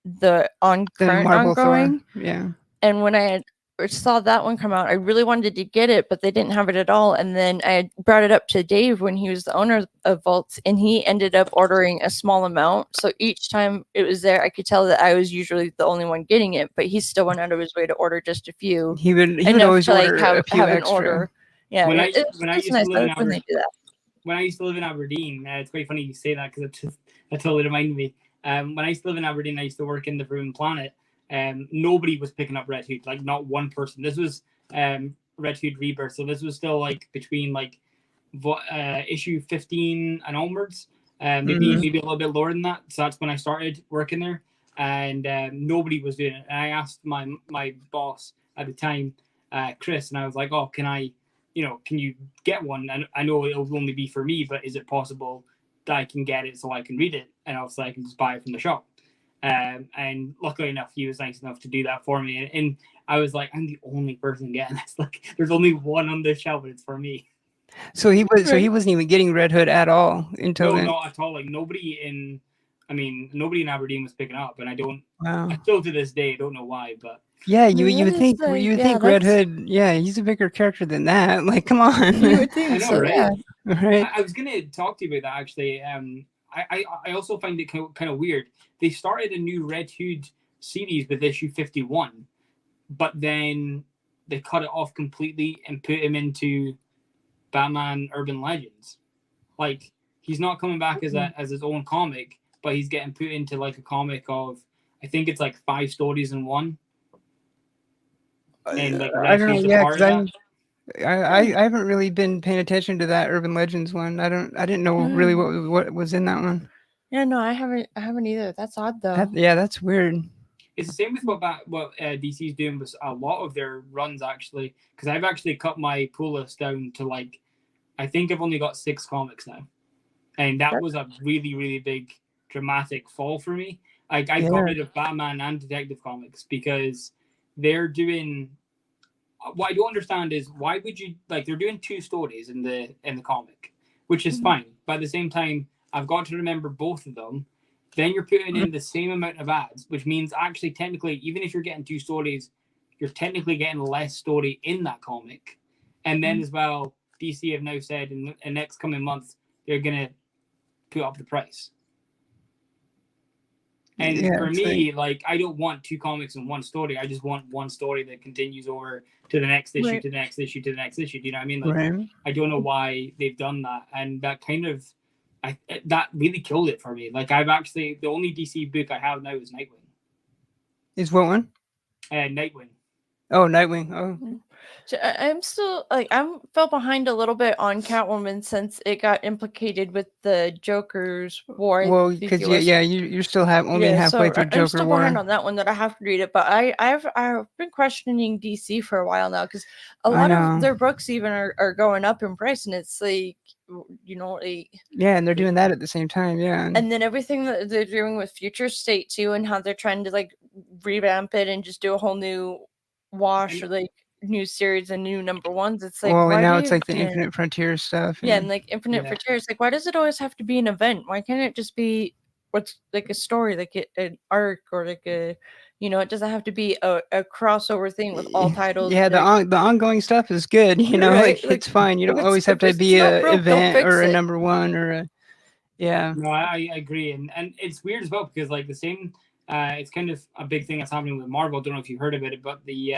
the current ongoing. Thor. Yeah. And when I saw that one come out, I really wanted to get it, but they didn't have it at all. And then I brought it up to Dave when he was the owner of Vaults, and he ended up ordering a small amount. So each time it was there, I could tell that I was usually the only one getting it, but he still went out of his way to order just a few. He would always order a few have extra. An order. Yeah, when I used nice to live in when they do that. When I used to live in Aberdeen, it's quite funny you say that because that totally reminded me. When I used to live in Aberdeen, I used to work in the Vroom Planet. Nobody was picking up Red Hood, like not one person. This was Red Hood Rebirth, so this was still like between like issue 15 and onwards, maybe a little bit lower than that. So that's when I started working there, and nobody was doing it. And I asked my boss at the time, Chris, and I was like, "Oh, can you get one? And I know it'll only be for me, but is it possible that I can get it so I can read it, and also I can just buy it from the shop?" And luckily enough, he was nice enough to do that for me. And I was like, I'm the only person getting this. Like, there's only one on this shelf, and it's for me. So he wasn't even getting Red Hood at all until then. Not at all. Like nobody in I mean, nobody in Aberdeen was picking up, and Wow. I still to this day don't know why, but Yeah, No, you that would is think like, you would yeah, think Red that's- Hood. Yeah, he's a bigger character than that. Like, come on. You would I think know, so, right? yeah. Right. I was gonna talk to you about that actually. I also find it kind of weird. They started a new Red Hood series with issue 51, but then they cut it off completely and put him into Batman Urban Legends. Like, he's not coming back as his own comic, but he's getting put into like a comic of, I think it's like 5 stories in one. And like I Red don't know. Hood's a Yeah, part of because that. I haven't really been paying attention to that Urban Legends one. I didn't know really what was in that one. Yeah, no, I haven't either. That's odd though. Yeah, that's weird. It's the same with what DC's doing with a lot of their runs actually, because I've actually cut my pull list down to like, I think I've only got 6 comics now, and that was a really big dramatic fall for me. Like I got rid of Batman and Detective Comics because they're doing. What I don't understand is why would you like they're doing 2 stories in the comic, which is fine, but at the same time I've got to remember both of them. Then you're putting in the same amount of ads, which means actually technically, even if you're getting 2 stories, you're technically getting less story in that comic. And then as well, DC have now said in the next coming months they're gonna put up the price. And for me, like I don't want 2 comics in one story. I just want one story that continues over to the next issue, to the next issue, to the next issue. Do you know what I mean? Like I don't know why they've done that, and that kind of that really killed it for me. Like I've actually the only DC book I have now is Nightwing. Is what one? Nightwing. Oh, Nightwing. Oh. So I'm still like fell behind a little bit on Catwoman since it got implicated with the Joker's war. Well, because you still have only halfway through Joker I'm still War. behind on that one that I have to read it, but I've been questioning DC for a while now because a lot of their books even are going up in price, and it's like and they're doing that at the same time, and then everything that they're doing with Future State too, and how they're trying to like revamp it and just do a whole new wash or like new series and new number ones. It's like, and now it's like the Infinite Frontier stuff. And like Infinite Frontier, it's like, why does it always have to be an event? Why can't it just be what's like a story, like an arc, or like a, it doesn't have to be a crossover thing with all titles. Yeah, the ongoing stuff is good. Like it's fine. You don't always have to be an event or a number one or a. Yeah. No, I agree, and it's weird as well because like the same. It's kind of a big thing that's happening with Marvel. I don't know if you've heard of it, but the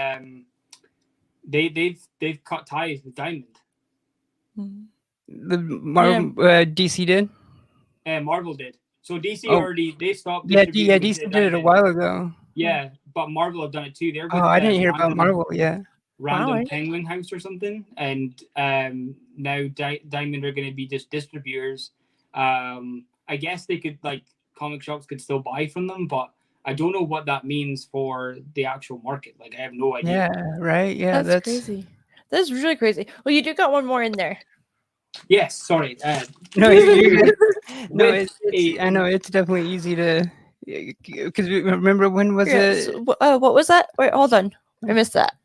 they've cut ties with Diamond. The Marvel DC did. Marvel did. So DC already they stopped. DC did it a while ago. Yeah, but Marvel have done it too. They're with, I didn't hear about Marvel. Yeah. Random Penguin House or something, and now Diamond are going to be just distributors. I guess they could like comic shops could still buy from them, but I don't know what that means for the actual market. Like I have no idea. Yeah, right. Yeah, that's crazy. That's really crazy. Well, you do got one more in there. Yes, sorry. No, I know it's definitely easy to because remember when was it? What was that? Wait, hold on, I missed that.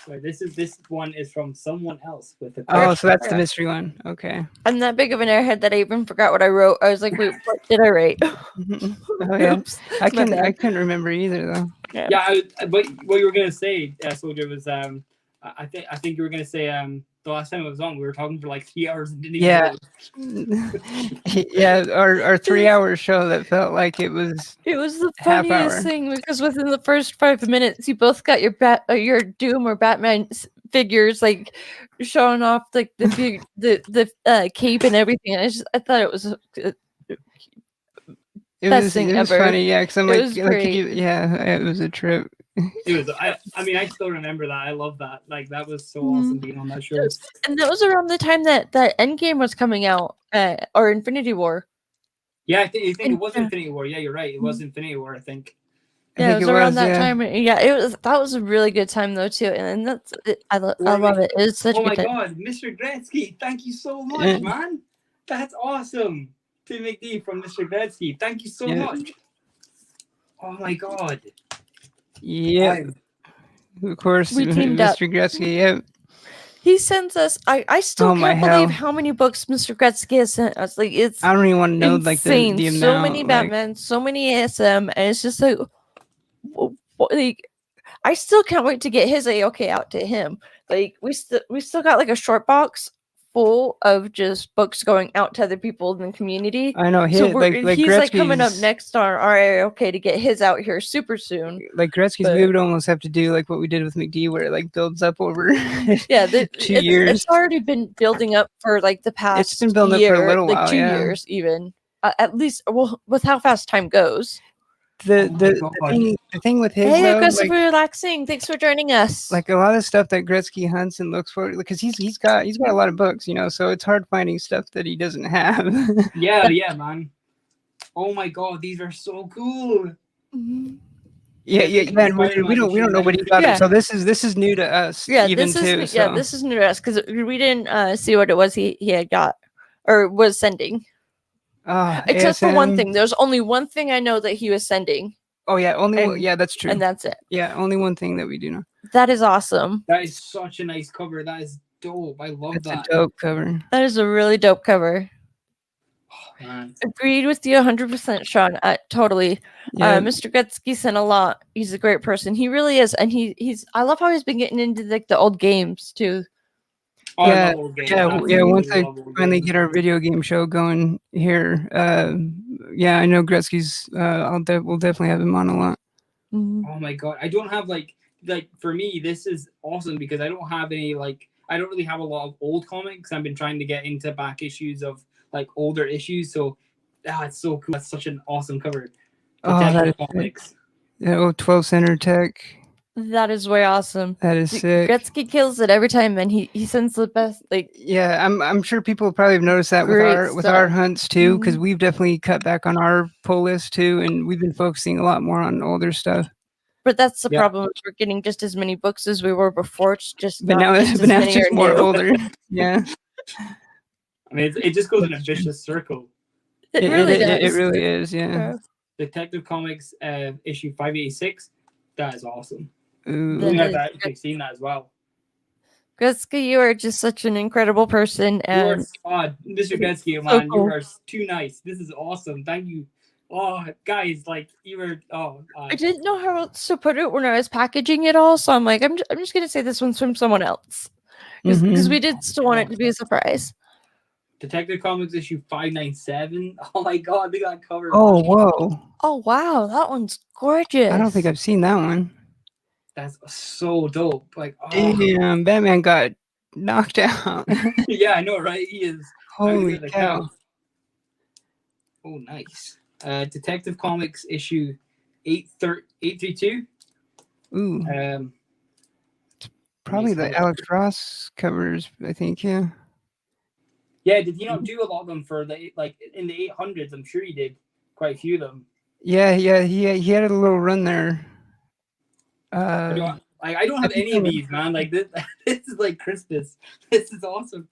Sorry, this one is from someone else with the. So that's the mystery one. Okay. I'm that big of an airhead that I even forgot what I wrote. I was like, wait, what did I write? Oops. I couldn't remember either though. Yeah, but what you were gonna say, Soldier, was I think you were gonna say the last time it was on we were talking for like 3 hours and didn't even our 3-hour show that felt like it was the funniest thing because within the first 5 minutes you both got your Doom or Batman figures like showing off like the cape and everything, and I thought it was best thing ever. Funny, because I'm it like, was great. It was a trip. It was. I mean, I still remember that. I love that. Like that was so awesome being on that show. And that was around the time that Endgame was coming out, or Infinity War. Yeah, I think it was Infinity War. Yeah, you're right. It was Infinity War. I think. Yeah, it was around that time. Yeah, it was. That was a really good time though too, and that's. I love it. It's such a good time. Oh my God, Mr. Gretzky! Thank you so much, man. That's awesome. Tim McD from Mr. Gretzky. Thank you so much. Oh my God. Yeah. Of course, we teamed Mr. up. Gretzky. Yeah. he sends us. I still Oh, my can't believe hell. how many books Mr. Gretzky has sent us. Like it's I don't even want to know insane. like the amount. So many like, Batman, so many ASM, and it's just like, like I still can't wait to get his AOK out to him. Like we still got like a short box full of just books going out to other people in the community. I know So he's like coming up Gretzky's- next on our AOK to get his out here super soon. Like Gretzky's, we but- would almost have to do like what we did with McD, where it like builds up over Yeah, 2 years. it's already been building up for like the past It's been building up year, for a little like while, 2 yeah. years even. At least, well, with how fast time goes. The, Oh my the, God. the thing with his Hey, though, Christopher Relaxing, thanks for joining us. like a lot of stuff that Gretzky hunts and looks for, because he's got a lot of books, so it's hard finding stuff that he doesn't have. Yeah, man. Oh my God, these are so cool. Mhm. Yeah, man. We don't know what he got. Yeah. So this is new to us. Yeah, even this is too. yeah, So. this is new to us because we didn't see what it was he had got or was sending. Except for one ASM. thing, there's only one thing I know that he was sending, Oh yeah, only one. and- Yeah, that's true. and that's it. Yeah, only one thing that we do know. That is awesome. That is such a nice cover. That is dope. I love It's a that. dope cover. That is a really dope cover. Oh, man. Agreed with you 100%, Sean. Totally. Yeah, Mr. Gretzky sent a lot. He's a great person. He really is, and he's. I love how he's been getting into like the old games too. Oh, I Yeah, love old games. yeah. Absolutely Once I love old finally games. get our video game show going here, yeah, I know Gretzky's. We'll definitely have him on a lot. Mhm. Oh my God, I don't have like for me this is awesome because I don't have any I don't really have a lot of old comics. I've been trying to get into back issues of like older issues, so it's so cool. That's such an awesome cover. Oh, that Detective is sick. Comics. Yeah, 12 center tech. That is way awesome. That is sick. Gretzky kills it every time, and he sends the best. Like Yeah, I'm sure people probably have noticed that with Great our stuff. hunts too, because Mhm. we've definitely cut back on our pull list too, and we've been focusing a lot more on older stuff. But that's the Yeah. problem. We're getting just as many books as we were before. It's just But not now, just but as now many it's just are more new. older. Yeah, I mean, it just goes in a That's true. vicious circle. It really does. It really is. Yeah. Yeah. Detective Comics issue 586. That is awesome. Ooh. That We have is actually seen that as well. Gretzky, you are just such an incredible person, You are, and Mr. Gretzky, so man, cool. you are too nice. This is awesome. Thank you. Oh, guys, like you were. I didn't know how else to put it when I was packaging it all, so I'm like, I'm just gonna say this one's from someone else because Mhm. we did still want it to be a surprise. Detective Comics issue 597. Oh my God, look at that cover. Oh whoa! Oh wow, that one's gorgeous. I don't think I've seen that one. That's so dope. Like, oh. Damn, Batman got knocked out. Yeah, I know, right? He is. Holy angry as a cow! Oh, nice. Detective Comics issue 832. Ooh, probably nice the cover. Alex Ross covers. I think. Yeah. Yeah, did he not do a lot of them for the in the 800s? I'm sure he did quite a few of them. Yeah. He had a little run there. I don't have any of these, man. Like this, this is like Christmas. This is awesome.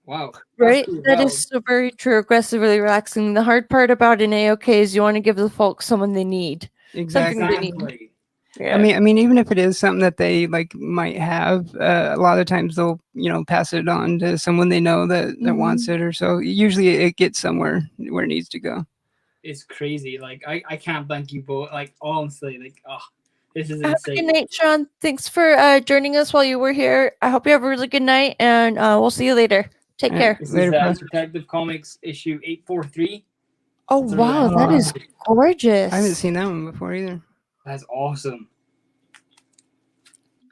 Wow. that's Right? cool as That well. is so very true. Aggressively relaxing. The hard part about an AOK is you want to give the folks someone they need. Exactly. Something they need. Exactly. Yeah. I mean, even if it is something that they like might have, a lot of times they'll pass it on to someone they know that wants it, or so. Usually, it gets somewhere where it needs to go. It's crazy. Like I can't thank you both. Like honestly, like this is Have a good insane. night, Sean. Thanks for joining us while you were here. I hope you have a really good night, and we'll see you later. Take All right. care. This Later, is bud. Detective Comics issue 843. Oh It's a wow, really that is gorgeous. I haven't seen that one before either. That's awesome.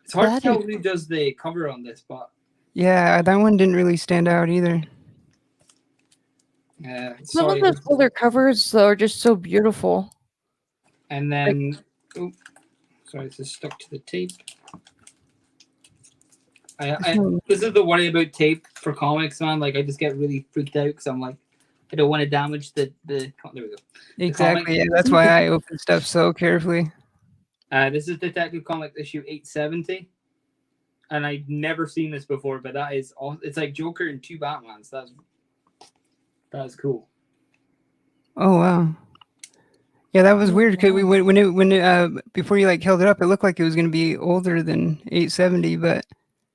It's hard That to tell is- who does the cover on this, but Yeah, that one didn't really stand out either. Some sorry. of those older covers though are just so beautiful. And then, sorry, this is stuck to the tape. This is the worry about tape for comics, man. Like I just get really freaked out because I'm like, I don't want to damage the. There we go. Exactly. Yeah, that's why I open stuff so carefully. This is Detective Comics issue 870, and I've never seen this before, but that is all. It's like Joker and two Batmans. That's cool. Oh wow. Yeah, that was weird because before you like held it up, it looked like it was going to be older than 870, but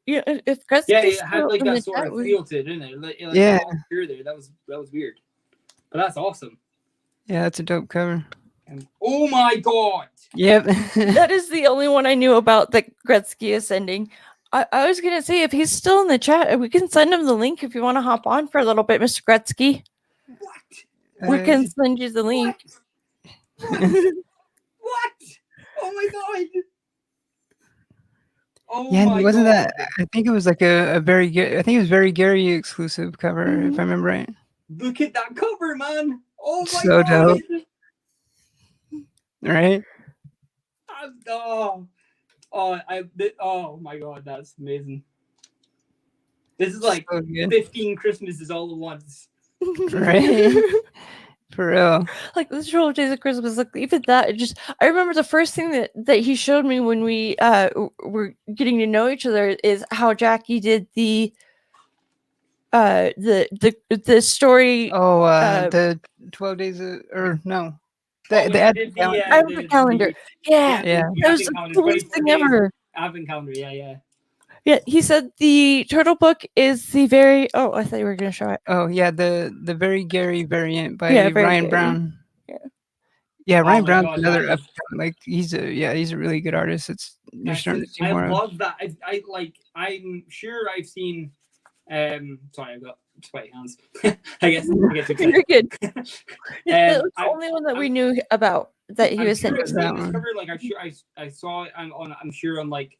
Yeah, if Gretzky's Yeah, it had like in that the sort of chat, feel to it, didn't it? Like Yeah. got all pure there. That was weird, but that's awesome. yeah, that's a dope cover. And oh my god! Yep. that is the only one I knew about that Gretzky is sending. I was gonna say if he's still in the chat, we can send him the link if you want to hop on for a little bit, Mr. Gretzky. What? We can send you the link. What? What? Oh my god! Oh Yeah, my wasn't god! that? I think it was like a very. I think it was very Gary exclusive cover, if I remember right. Look at that cover, man! Oh my So god! dope. Right? Oh, oh my god, that's amazing. This is like So good. 15 Christmases all at once. Right? For real. Like this 12 Days of Christmas, like even that, I remember the first thing that he showed me when we were getting to know each other is how Jackie did the story. Oh, the 12 days or no. The He advent did calendar. Advent calendar. Yeah, Yeah. that was the coolest thing ever. Advent calendar, yeah. Yeah, he said the turtle book is the very. Oh, I thought you were going to show it. Oh yeah, the very Gary variant by Yeah, very Ryan Gary. Brown. Yeah. Yeah, Ryan my Brown's God, another that is- like he's a really good artist. You're starting to see I more of. love that. I'm sure I've seen. Sorry, I've got sweaty hands. I guess You're good. That was the I- only one that we knew about that he I'm was sure sending. I've that seen this one. cover. Like I saw it on. I'm sure on like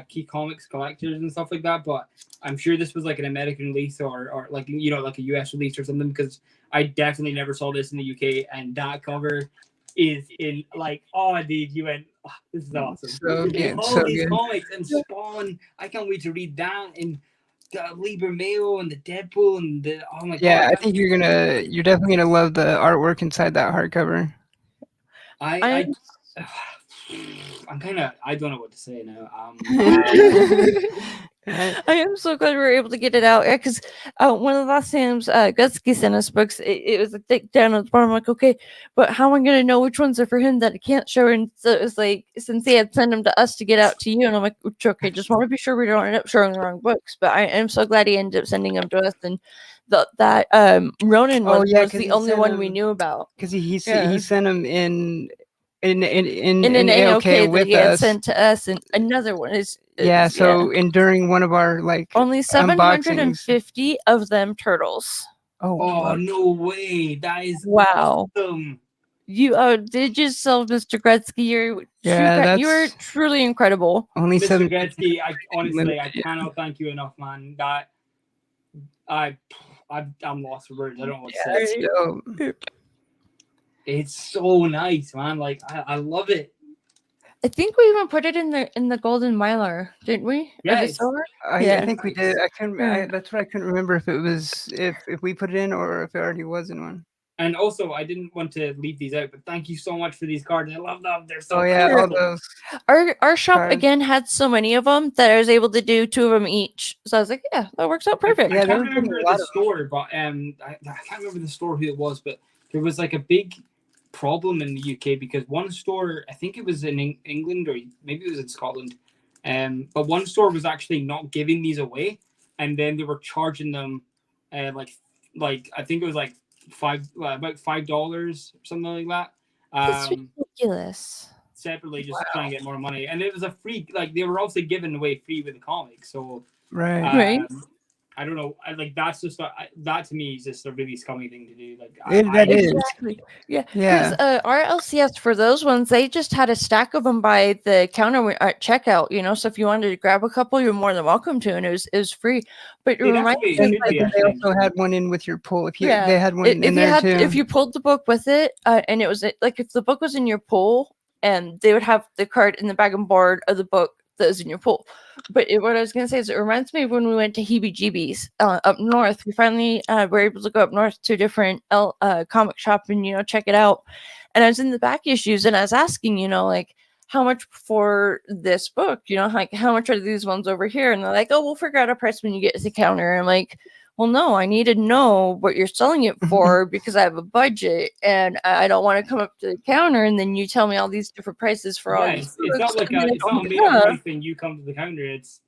key comics collectors and stuff like that. But I'm sure this was like an American release or like like a US release or something, because I definitely never saw this in the UK. And that cover is in like, oh dude, you went, oh, this is awesome. So good, All so these good. comics and Spawn, I can't wait to read that, and the Liber Mayo and the Deadpool and the oh my Yeah, god. I think you're definitely gonna love the artwork inside that hardcover. I'm kind of, I don't know what to say now. I am so glad we were able to get it out. Yeah, because one of the last times Gutsky sent us books, it was a thick down at the bottom. I'm like, okay, but how am I going to know which ones are for him that I can't show? And so it was like, since he had sent them to us to get out to you, and I'm like, okay, just want to be sure we don't end up showing the wrong books. But I am so glad he ended up sending them to us. And that Ronin one was the only one we knew about. Because he sent them in an AOK AOK that with he had us. sent to us, and another one is and during one of our like only unboxings. 750 of them turtles. Oh no way! That is wow. awesome. You did yourself, Mr. Gretzky. You are truly incredible. Only Mr. Gretzky, I cannot thank you enough, man. That I'm lost for words. I don't know what to say. Dope. It's so nice, man. Like I love it. I think we even put it in the golden mylar, didn't we? Yeah, I think we did. I couldn't. That's what I couldn't remember if it was if we put it in or if it already was in one. And also, I didn't want to leave these out, but thank you so much for these cards. I love them. They're so cool. All those. Our shop again had so many of them that I was able to do 2 of them each. So I was like, yeah, that works out perfect. I can't remember the store, but I can't remember the store who it was, but there was like a big problem in the UK because one store, I think it was in England or maybe it was in Scotland, but one store was actually not giving these away, and then they were charging them like I think it was like about $5 or something like that. That's ridiculous. Separately, just to try and get more money, and it was a free. Like they were also giving away free with the comic, so right. I don't know. That's just that to me is just a really scummy thing to do. Like that is exactly. Yeah. Because our LCS for those ones, they just had a stack of them by the counter at checkout. So if you wanted to grab a couple, you're more than welcome to, and it was free. But it reminds me, they also had one in with your pull. If they had one in there too. If you pulled the book with it, and it was like if the book was in your pull, and they would have the card in the bag and board of the book that is in your pool. But what I was going to say is it reminds me of when we went to Heebie-Jeebies up north. We finally were able to go up north to a different comic shop and, check it out. And I was in the back issues and I was asking, like, how much for this book? Like, how much are these ones over here? And they're like, oh, we'll figure out a price when you get to the counter. And I'm like, well, no, I need to know what you're selling it for because I have a budget and I don't want to come up to the counter and then you tell me all these different prices for all Yeah, these it's not books. like and then I it's don't not a made up have- price when you come to the counter. It's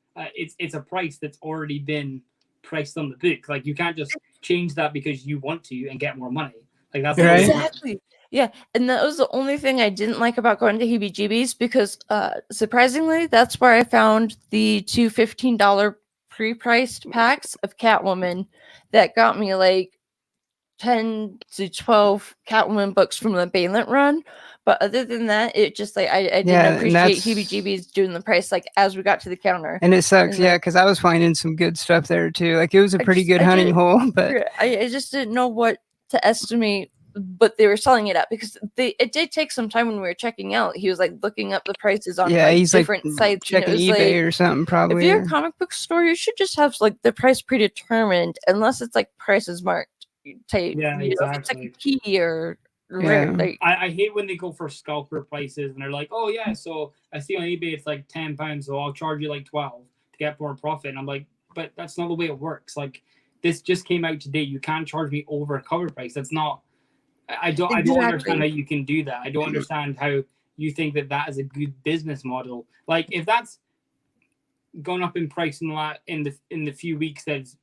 a price that's already been priced on the book. Like you can't just change that because you want to and get more money. Like that's not the way it works. Exactly. Yeah, and that was the only thing I didn't like about going to heebie-jeebies because surprisingly, that's where I found the two $15 pre-priced packs of Catwoman that got me like 10 to 12 Catwoman books from the Balent run. But other than that, it just like I didn't Yeah, and appreciate that's- heebie-jeebies doing the price like as we got to the counter. And it sucks, And yeah, like- because I was finding some good stuff there too. Like it was a I pretty just- good I hunting didn't- hole, but I just didn't know what to estimate what they were selling it at because it did take some time when we were checking out. He was like looking up the prices on yeah, like he's different like sites. And it checking was eBay like, or something if probably. you're a or- comic book store, you should just have like the price predetermined, unless it's like prices marked type. Yeah, you know, if it's like a exactly. key or Yeah. like I hate when they go for scalper prices and they're like, oh yeah, so I see on eBay it's like £10, so I'll charge you like 12 to get more profit. And I'm like, but that's not the way it works. Like this just came out today. You can't charge me over cover price. That's not. I don't understand Exactly. how you can do that. I don't understand how you think that is a good business model. Like if that's gone up in price in the few weeks that's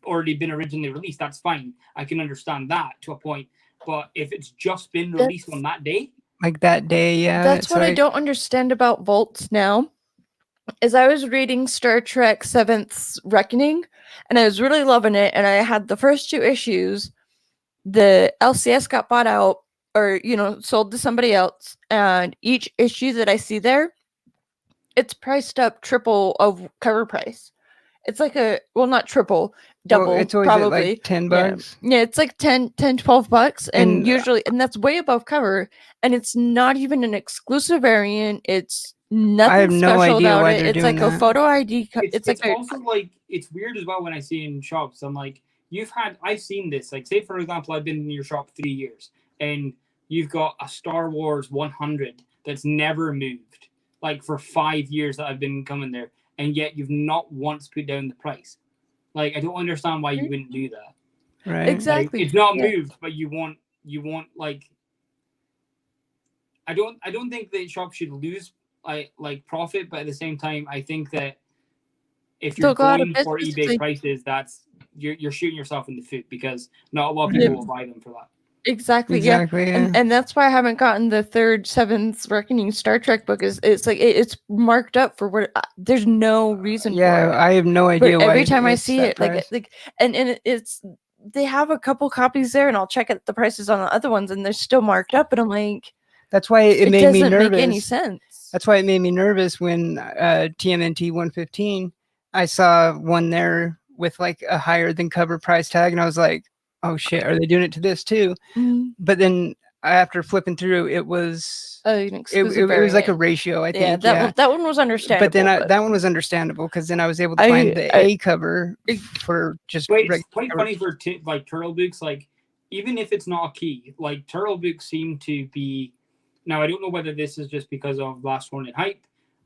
already been originally released, that's fine. I can understand that to a point. But if it's just been released on that day, like that day, yeah. that's it's what I like- don't understand about vaults now. As I was reading Star Trek Seventh Reckoning, and I was really loving it, and I had the first two issues. The LCS got bought out or sold to somebody else, and each issue that I see there, it's priced up triple of cover price. It's like not triple, double. Well, it's always probably at like $10. Yeah, it's like 10 12 bucks, and And- usually that's way above cover, and it's not even an exclusive variant. It's nothing have no special idea about why it. they're It's like doing a that. photo ID. it's It's like also like it's weird as well when I see in shops. I'm like, I've seen this. Like, say for example, I've been in your shop 3 years, and you've got a Star Wars 100 that's never moved, like for 5 years that I've been coming there, and yet you've not once put down the price. Like, I don't understand why you wouldn't do that. Right. Exactly. Like, it's not Yeah. moved, but you want like. I don't think that shops should lose like profit, but at the same time, I think that if you're They'll go out of going for business if eBay they- prices, you're shooting yourself in the foot because not a lot of people will buy them for that. Exactly. Exactly. Yeah. Yeah. And that's why I haven't gotten the third Seventh Reckoning Star Trek book. It's like it's marked up for what there's no reason for Yeah, it. I have no But idea why. every time I it's see that it, like price. and it's they have a couple copies there, and I'll check out the prices on the other ones, and they're still marked up, and I'm like, That's why it made me doesn't nervous. make any sense. That's why it made me nervous when TMNT 115. I saw one there with like a higher than cover price tag, and I was like, "Oh shit, are they doing it to this too?" Mhm. But then after flipping through, it was An it exclusive was like a variant. ratio. I Yeah, think. that one was understandable. But then that one was understandable because then I was able to I- find the I- A cover for just But it's regular quite cover. funny for like turtle books. Like, even if it's not a key, like turtle books seem to be. Now I don't know whether this is just because of Last Hornet hype,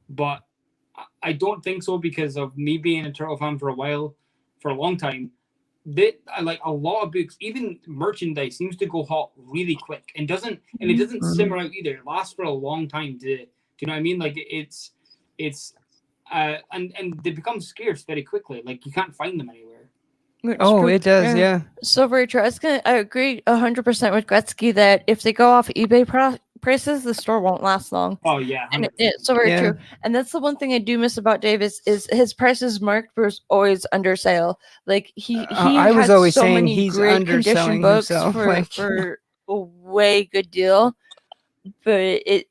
but I don't think so because of me being a turtle fan for a long time. I like a lot of books, even merchandise seems to go hot really quick and it doesn't Mhm. simmer out either. It lasts for a long time do you know what I mean? Like it's and they become scarce very quickly. Like you can't find them anywhere. It's Oh, true. it does, yeah. So very true. I agree 100% with Gretzky that if they go off eBay prices, the store won't last long. Oh yeah, And 100%. it's so very Yeah. true. And that's the one thing I do miss about Davis is his prices marked was always under sale. Like he I was had always so saying many he's great underselling condition books himself, for like- for a way good deal. But it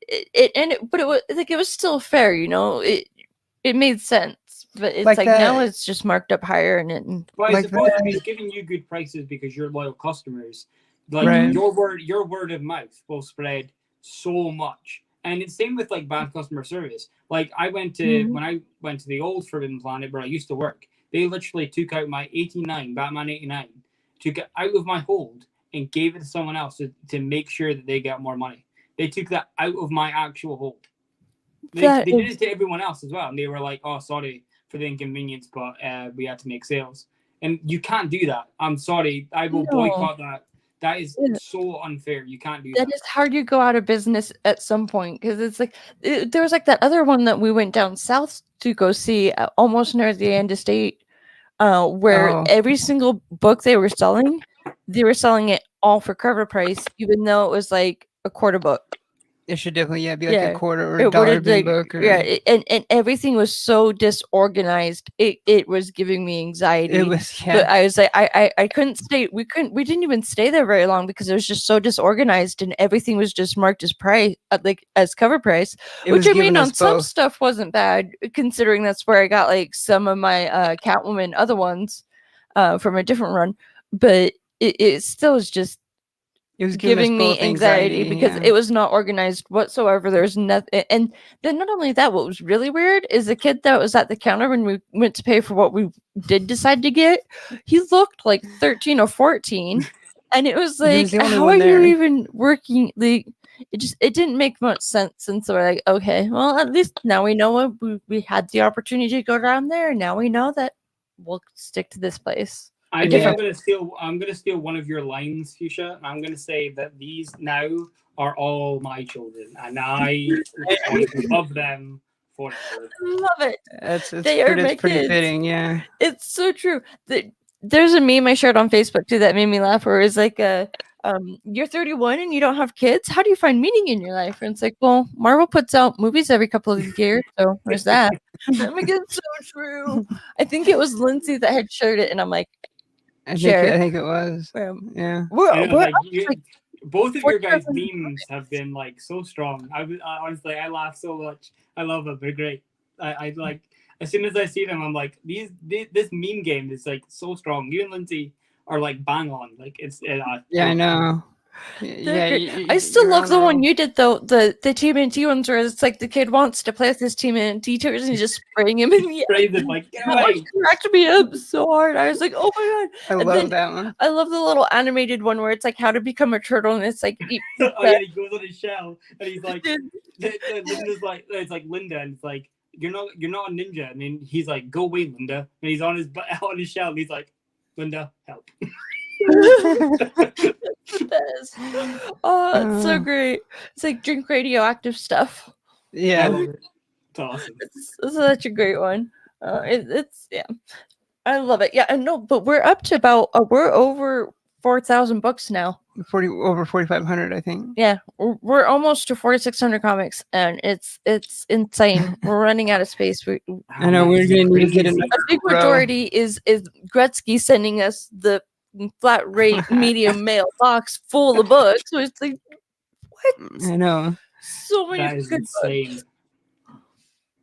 was like it was still fair, it made sense. But it's Like like now that- it's just marked up higher and But I like suppose that- if he's giving you good prices because you're loyal customers, like Right. your word of mouth will spread so much. And it's same with like bad customer service. Like when I went to the old Forbidden Planet where I used to work, they literally took out my 89 Batman 89, took it out of my hold and gave it to someone else to make sure that they get more money. They took that out of my actual hold. They did it to everyone else as well, and they were like, "Oh, sorry for the inconvenience, but we had to make sales." and you can't do that. I'm sorry, I will No. boycott that. That is Yeah. so unfair. You can't do That that. is how you go out of business at some point, because it's like there was like that other one that we went down south to go see almost near the end of state, where Oh. every single book they were selling it all for cover price, even though it was like a quarter book. It should definitely be like a quarter or It a dollar would bin like book. Or, and everything was so disorganized. It was giving me anxiety. it was But I was like, I couldn't stay. We didn't even stay there very long because it was just so disorganized and everything was just marked as price, like as cover price. It Which was I mean, giving on us some both. stuff wasn't bad, considering that's where I got like some of my Catwoman other ones, from a different run. But it still is just It was giving giving us me both anxiety because yeah. it was not organized whatsoever. There's nothing. And then not only that, what was really weird is the kid that was at the counter when we went to pay for what we did decide to get, he looked like 13 or 14, and it was He like, was the only how one are there. you even working? Like, it didn't make much sense. And so we're like, okay, well, at least now we know what we had the opportunity to go down there. Now we know that we'll stick to this place. I think I'm gonna steal one of your lines, Fuchsia. I'm gonna say that these now are all my children, and I want to love them forever. Love it. It's They are my pretty kids. fitting, yeah. It's so true. There's a meme I shared on Facebook too that made me laugh, where it's like, you're 31 and you don't have kids. How do you find meaning in your life? And it's like, well, Marvel puts out movies every couple of years, so there's that. I'm like, it's so true. I think it was Lindsay that had shared it, and I'm like, I Sure. think it was. Yeah. I know, we're like, up to, like, both of your guys' 47 memes have been like so strong. I honestly, I laugh so much. I love them. They're great. I like, as soon as I see them, I'm like, this meme game is like so strong. You and Lindsay are like bang on. Like it's Yeah, I know. They're great. I still love the one you did though, the TMNT ones where it's like the kid wants to play with his TMNT toys and he's just spraying him in the sprays it like, get that away. one cracked me up so hard. I was like, oh my god. I love that one. I love the little animated one where it's like how to become a turtle, and it's like oh yeah, he goes on his shell and he's like, Linda's like, it's like Linda, and it's like, you're not a ninja, and then he's like, go away, Linda, and he's on his shell, and he's like, Linda, help. Best. Oh, it's so great. It's like drink radioactive stuff. Yeah, it's awesome. It's such a great one. It's yeah, I love it. Yeah, and no, but we're up to about we're over 4,000 books now. Over 4,500, I think. Yeah, we're almost to 4,600 comics, and it's insane. We're running out of space. I know we're gonna need to get a big majority is Gretzky sending us the flat rate medium mail box full of books. So it's like, what? I know. So many that is good insane. books.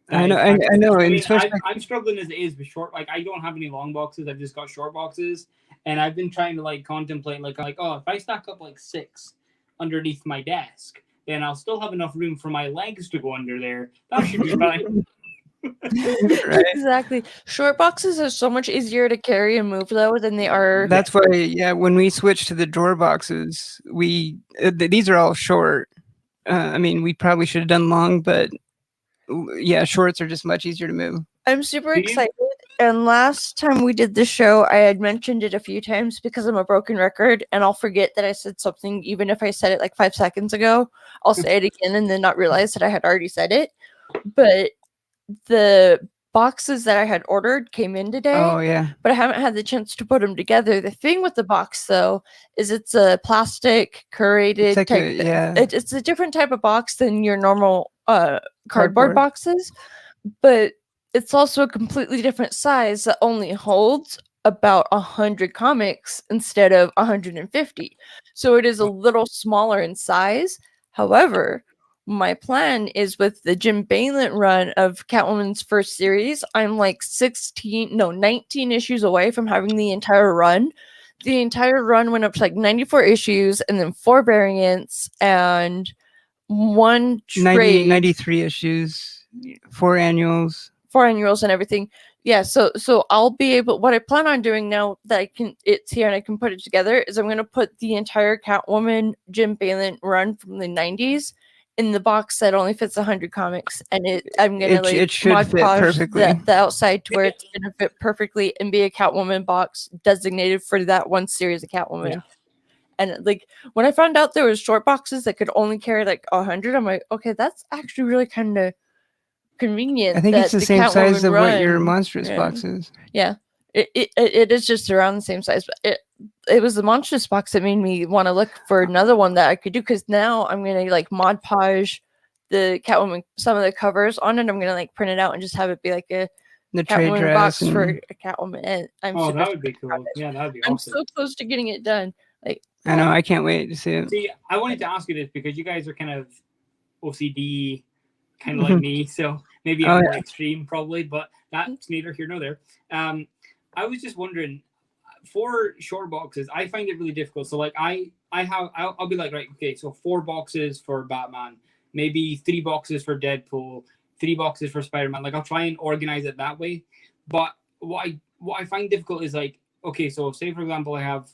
I know. I know. I mean, especially I'm struggling as it is with short. Like, I don't have any long boxes. I've just got short boxes, and I've been trying to like contemplate, like, oh, if I stack up like 6 underneath my desk, then I'll still have enough room for my legs to go under there. That should be fine. right? Exactly. Short boxes are so much easier to carry and move though than they are. That's why, yeah. When we switched to the drawer boxes, these are all short. I mean, we probably should have done long, but yeah, shorts are just much easier to move. I'm super excited. And last time we did this show, I had mentioned it a few times because I'm a broken record and I'll forget that I said something, even if I said it like 5 seconds ago. I'll say it again and then not realize that I had already said it. But the boxes that I had ordered came in today. Oh yeah. But I haven't had the chance to put them together. The thing with the box though is it's a plastic curated It's like type. It's a different type of box than your normal cardboard boxes, but it's also a completely different size that only holds about 100 comics instead of 150. So it is a little smaller in size. However, my plan is with the Jim Balent run of Catwoman's first series, I'm like 19 issues away from having the entire run. The entire run went up to like 94 issues and then 4 variants and 1 trade. 93 issues, 4 annuals. 4 annuals and everything. Yeah, so I'll be able, what I plan on doing now that it's here and I can put it together is I'm going to put the entire Catwoman Jim Balent run from the 90s in the box that only fits 100 comics, and I'm gonna like it should Mod fit Podge perfectly. the outside to where it's gonna fit perfectly and be a Catwoman box designated for that one series of Catwoman. Yeah. And like when I found out there was short boxes that could only carry like 100, I'm like, okay, that's actually really kind of convenient. I think that it's the same size Catwoman of what your run- monstrous yeah. box is. Yeah, it is just around the same size, but it was the monstrous box that made me want to look for another one that I could do, because now I'm gonna like Mod Podge the Catwoman, some of the covers on it. I'm gonna like print it out and just have it be like a The trade Catwoman dress box for and a Catwoman. And I'm Oh, super, that would be super proud cool. of it. Yeah, that would be I'm awesome. so close to getting it done. Like, I know, I can't wait to see it. See, I wanted to ask you this because you guys are kind of OCD, kind of like me, so maybe Oh, more yeah. extreme probably, but that's neither here nor there. I was just wondering, for short boxes, I find it really difficult. So like I'll be like, right, okay, so 4 boxes for Batman, maybe 3 boxes for Deadpool, 3 boxes for Spider-Man. Like I'll try and organize it that way. But what I find difficult is like, okay, so say for example I have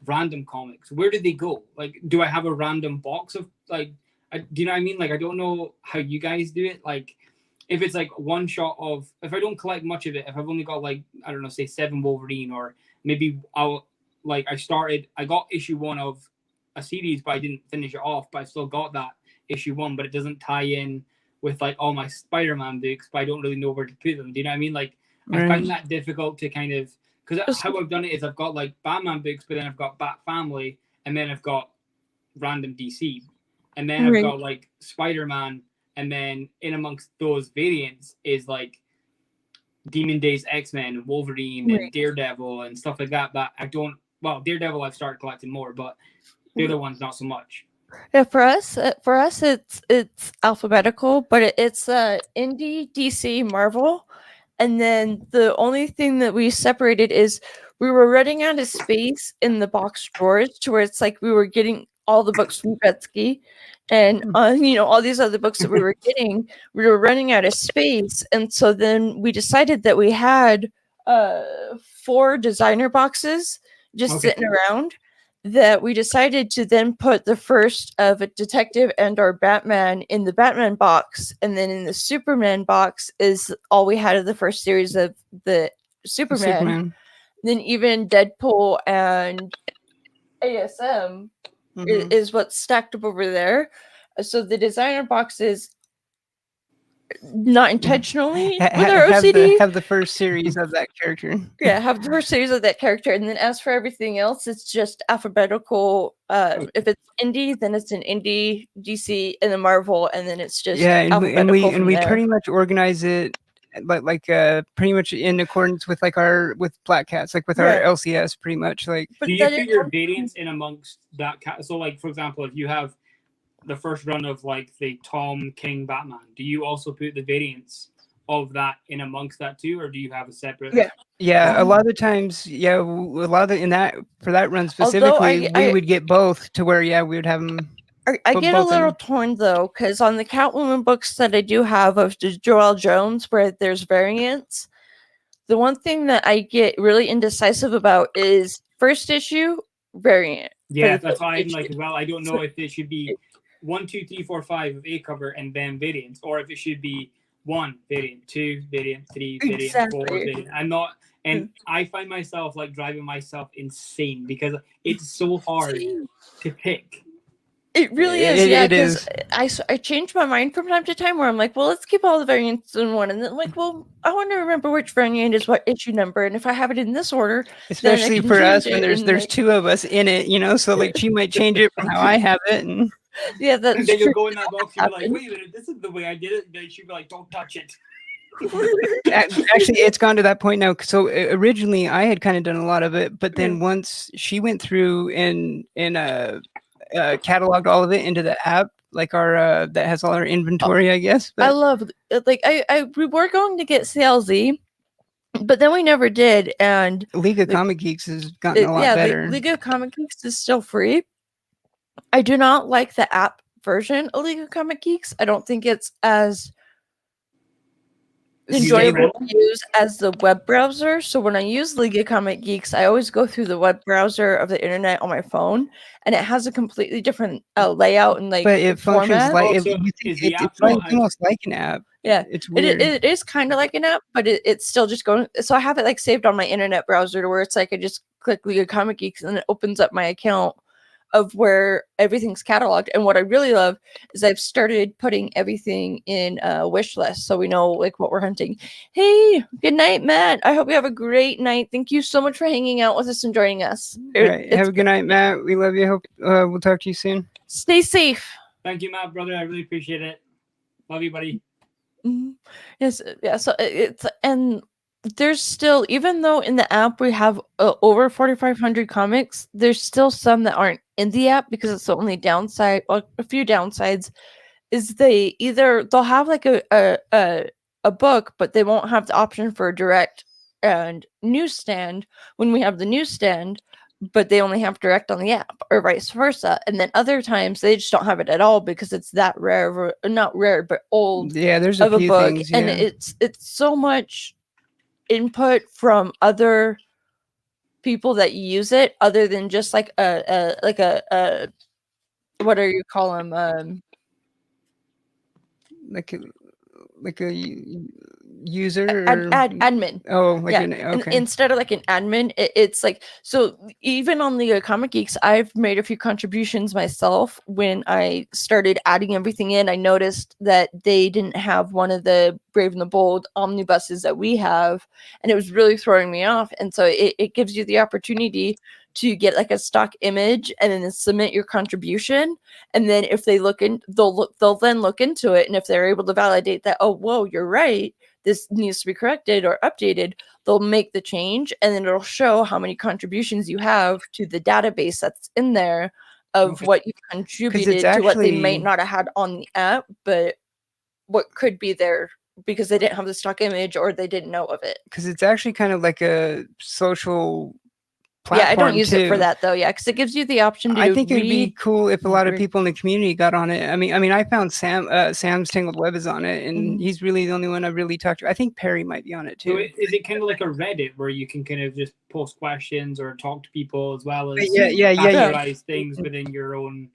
random comics. Where do they go? Like, do I have a random box of like? Do you know what I mean? Like, I don't know how you guys do it. Like, if it's like one shot of, if I don't collect much of it, if I've only got like, I don't know, say 7 Wolverine, or maybe I got issue 1 of a series, but I didn't finish it off, but I still got that issue 1, but it doesn't tie in with like all my Spider-Man books, but I don't really know where to put them. Do you know what I mean? Like, I Right. find that difficult to kind of, because how I've done it is I've got like Batman books, but then I've got Bat Family, and then I've got random DC, and then I've Right. got like Spider-Man, and then in amongst those variants is like Demon Days X-Men and Wolverine and Right. Daredevil and stuff like that. But I don't. Well, Daredevil I've started collecting more, but the other ones not so much. Yeah, for us, it's alphabetical, but it's indie, DC, Marvel, and then the only thing that we separated is we were running out of space in the box drawers, to where it's like we were getting all the books from Gretzky, and all these other books that we were getting, we were running out of space, and so then we decided that we had 4 designer boxes just Okay. sitting around, that we decided to then put the first of a detective and our Batman in the Batman box, and then in the Superman box is all we had of the first series of the Superman. Then even Deadpool and ASM is what's stacked up over there. So the designer boxes, not intentionally with our OCD, have the first series of that character. yeah, have the first series of that character, and then as for everything else, it's just alphabetical. If it's indie, then it's an indie, DC, and then Marvel, and then it's just alphabetical from we there. pretty much organize it like pretty much in accordance with like with Black Cats, like with our Yeah. LCS, pretty much like. But Do you that put is your one- variants in amongst that? So, like for example, if you have the first run of like the Tom King Batman, do you also put the variants of that in amongst that too, or do you have a separate? Yeah, a lot of the times, a lot of in that for that run specifically, we would get both to where we would have them. I get a both little in. torn though, because on the Catwoman books that I do have of Joelle Jones, where there's variants, the one thing that I get really indecisive about is first issue variant. Yeah, that's why I'm like as well. I don't know if it should be 1, 2, 3, 4, 5 of A cover and then variants, or if it should be 1 variant, 2 variant, 3 variant, Exactly. 4 variant. I'm not, and I find myself like driving myself insane because it's so hard to pick. It really is, yeah. It Because is. I change my mind from time to time, where I'm like, well, let's keep all the variants in one, and then I'm like, well, I want to remember which variant is what issue number, and if I have it in this order, especially for us when there's 2 of us in it, so like she might change it from how I have it, and yeah, that's and then true. you'll go in that box and be like, wait a minute, this is the way I did it. Then she'd be like, don't touch it. Actually, it's gone to that point now. So originally, I had kind of done a lot of it, but then once she went through and cataloged all of it into the app, like our that has all our inventory, I guess. I love like we were going to get CLZ, but then we never did. And League of Comic Geeks has gotten a lot better. League of Comic Geeks is still free. I do not like the app version of League of Comic Geeks. I don't think it's as enjoyable to use as the web browser. So when I use League of Comic Geeks, I always go through the web browser of the internet on my phone, and it has a completely different layout and like but it functions format. like Also, it's almost like an app. Yeah, it's weird. It is kind of like an app, but it's still just going. So I have it like saved on my internet browser to where it's like I just click League of Comic Geeks and it opens up my account of where everything's cataloged. And what I really love is I've started putting everything in a wish list so we know like what we're hunting. Hey, good night, Matt. I hope you have a great night. Thank you so much for hanging out with us and joining us. All right, have a good night, Matt. We love you. Hope we'll talk to you soon. Stay safe. Thank you, Matt, brother. I really appreciate it. Love you, buddy. Mm-hmm. Yes, yeah. So it's and there's still, even though in the app we have over 4,500 comics, there's still some that aren't in the app because it's the only downside. Well, a few downsides is they'll have like a book, but they won't have the option for a direct and newsstand when we have the newsstand, but they only have direct on the app, or vice versa. And then other times they just don't have it at all because it's that rare, not rare, but old. Yeah, there's of a a few book, things, and yeah. it's so much input from other people that use it, other than just like a what do you call them? Like a user or admin. Oh, like yeah. okay. Instead of like an admin, it's like, so even on the Comic Geeks, I've made a few contributions myself. When I started adding everything in, I noticed that they didn't have one of the Brave and the Bold omnibuses that we have, and it was really throwing me off. And so it gives you the opportunity to get like a stock image and then submit your contribution. And then if they they'll then look into it. And if they're able to validate that, oh, whoa, you're right, this needs to be corrected or updated, they'll make the change. And then it'll show how many contributions you have to the database that's in there of what you've contributed to what they might not have had on the app, but what could be there because they didn't have the stock image or they didn't know of it. Because it's actually kind of like a social platform. Yeah, I don't use it for that though. Yeah, because it gives you the option to. I think it'd be cool if a lot of people in the community got on it. I mean, I found Sam's Tangled Web is on it, and he's really the only one I've really talked to. I think Perry might be on it too. So is it kind of like a Reddit where you can kind of just post questions or talk to people as well as categorize things within your own,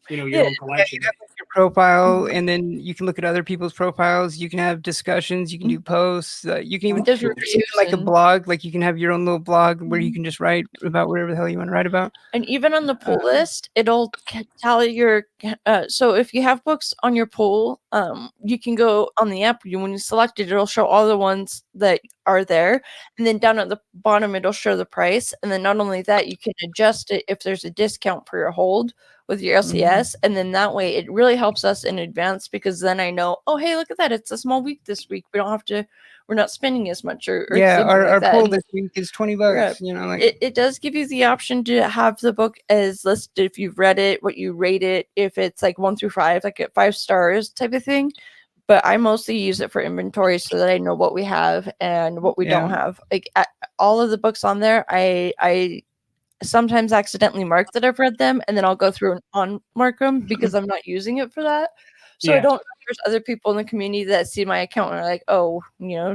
your own collection? You have your profile, and then you can look at other people's profiles. You can have discussions. You can do posts. You can even do like a blog. Like you can have your own little blog where you can just write about whatever the hell you want to write about. And even on the pull list, it'll tally your. So if you have books on your pull, you can go on the app. When you select it, it'll show all the ones that are there, and then down at the bottom, it'll show the price. And then not only that, you can adjust it if there's a discount for your hold with your LCS, and then that way it really helps us in advance, because then I know, oh hey, look at that, it's a small week this week, we're not spending as much or our pull this week is $20. It does give you the option to have the book as listed if you've read it, what you rate it, if it's like 1 through 5, like at 5 stars type of thing. But I mostly use it for inventory so that I know what we have and what we don't have. Like all of the books on there, I sometimes accidentally mark that I've read them, and then I'll go through and unmark them because I'm not using it for that. So I don't know if there's other people in the community that see my account and are like, oh,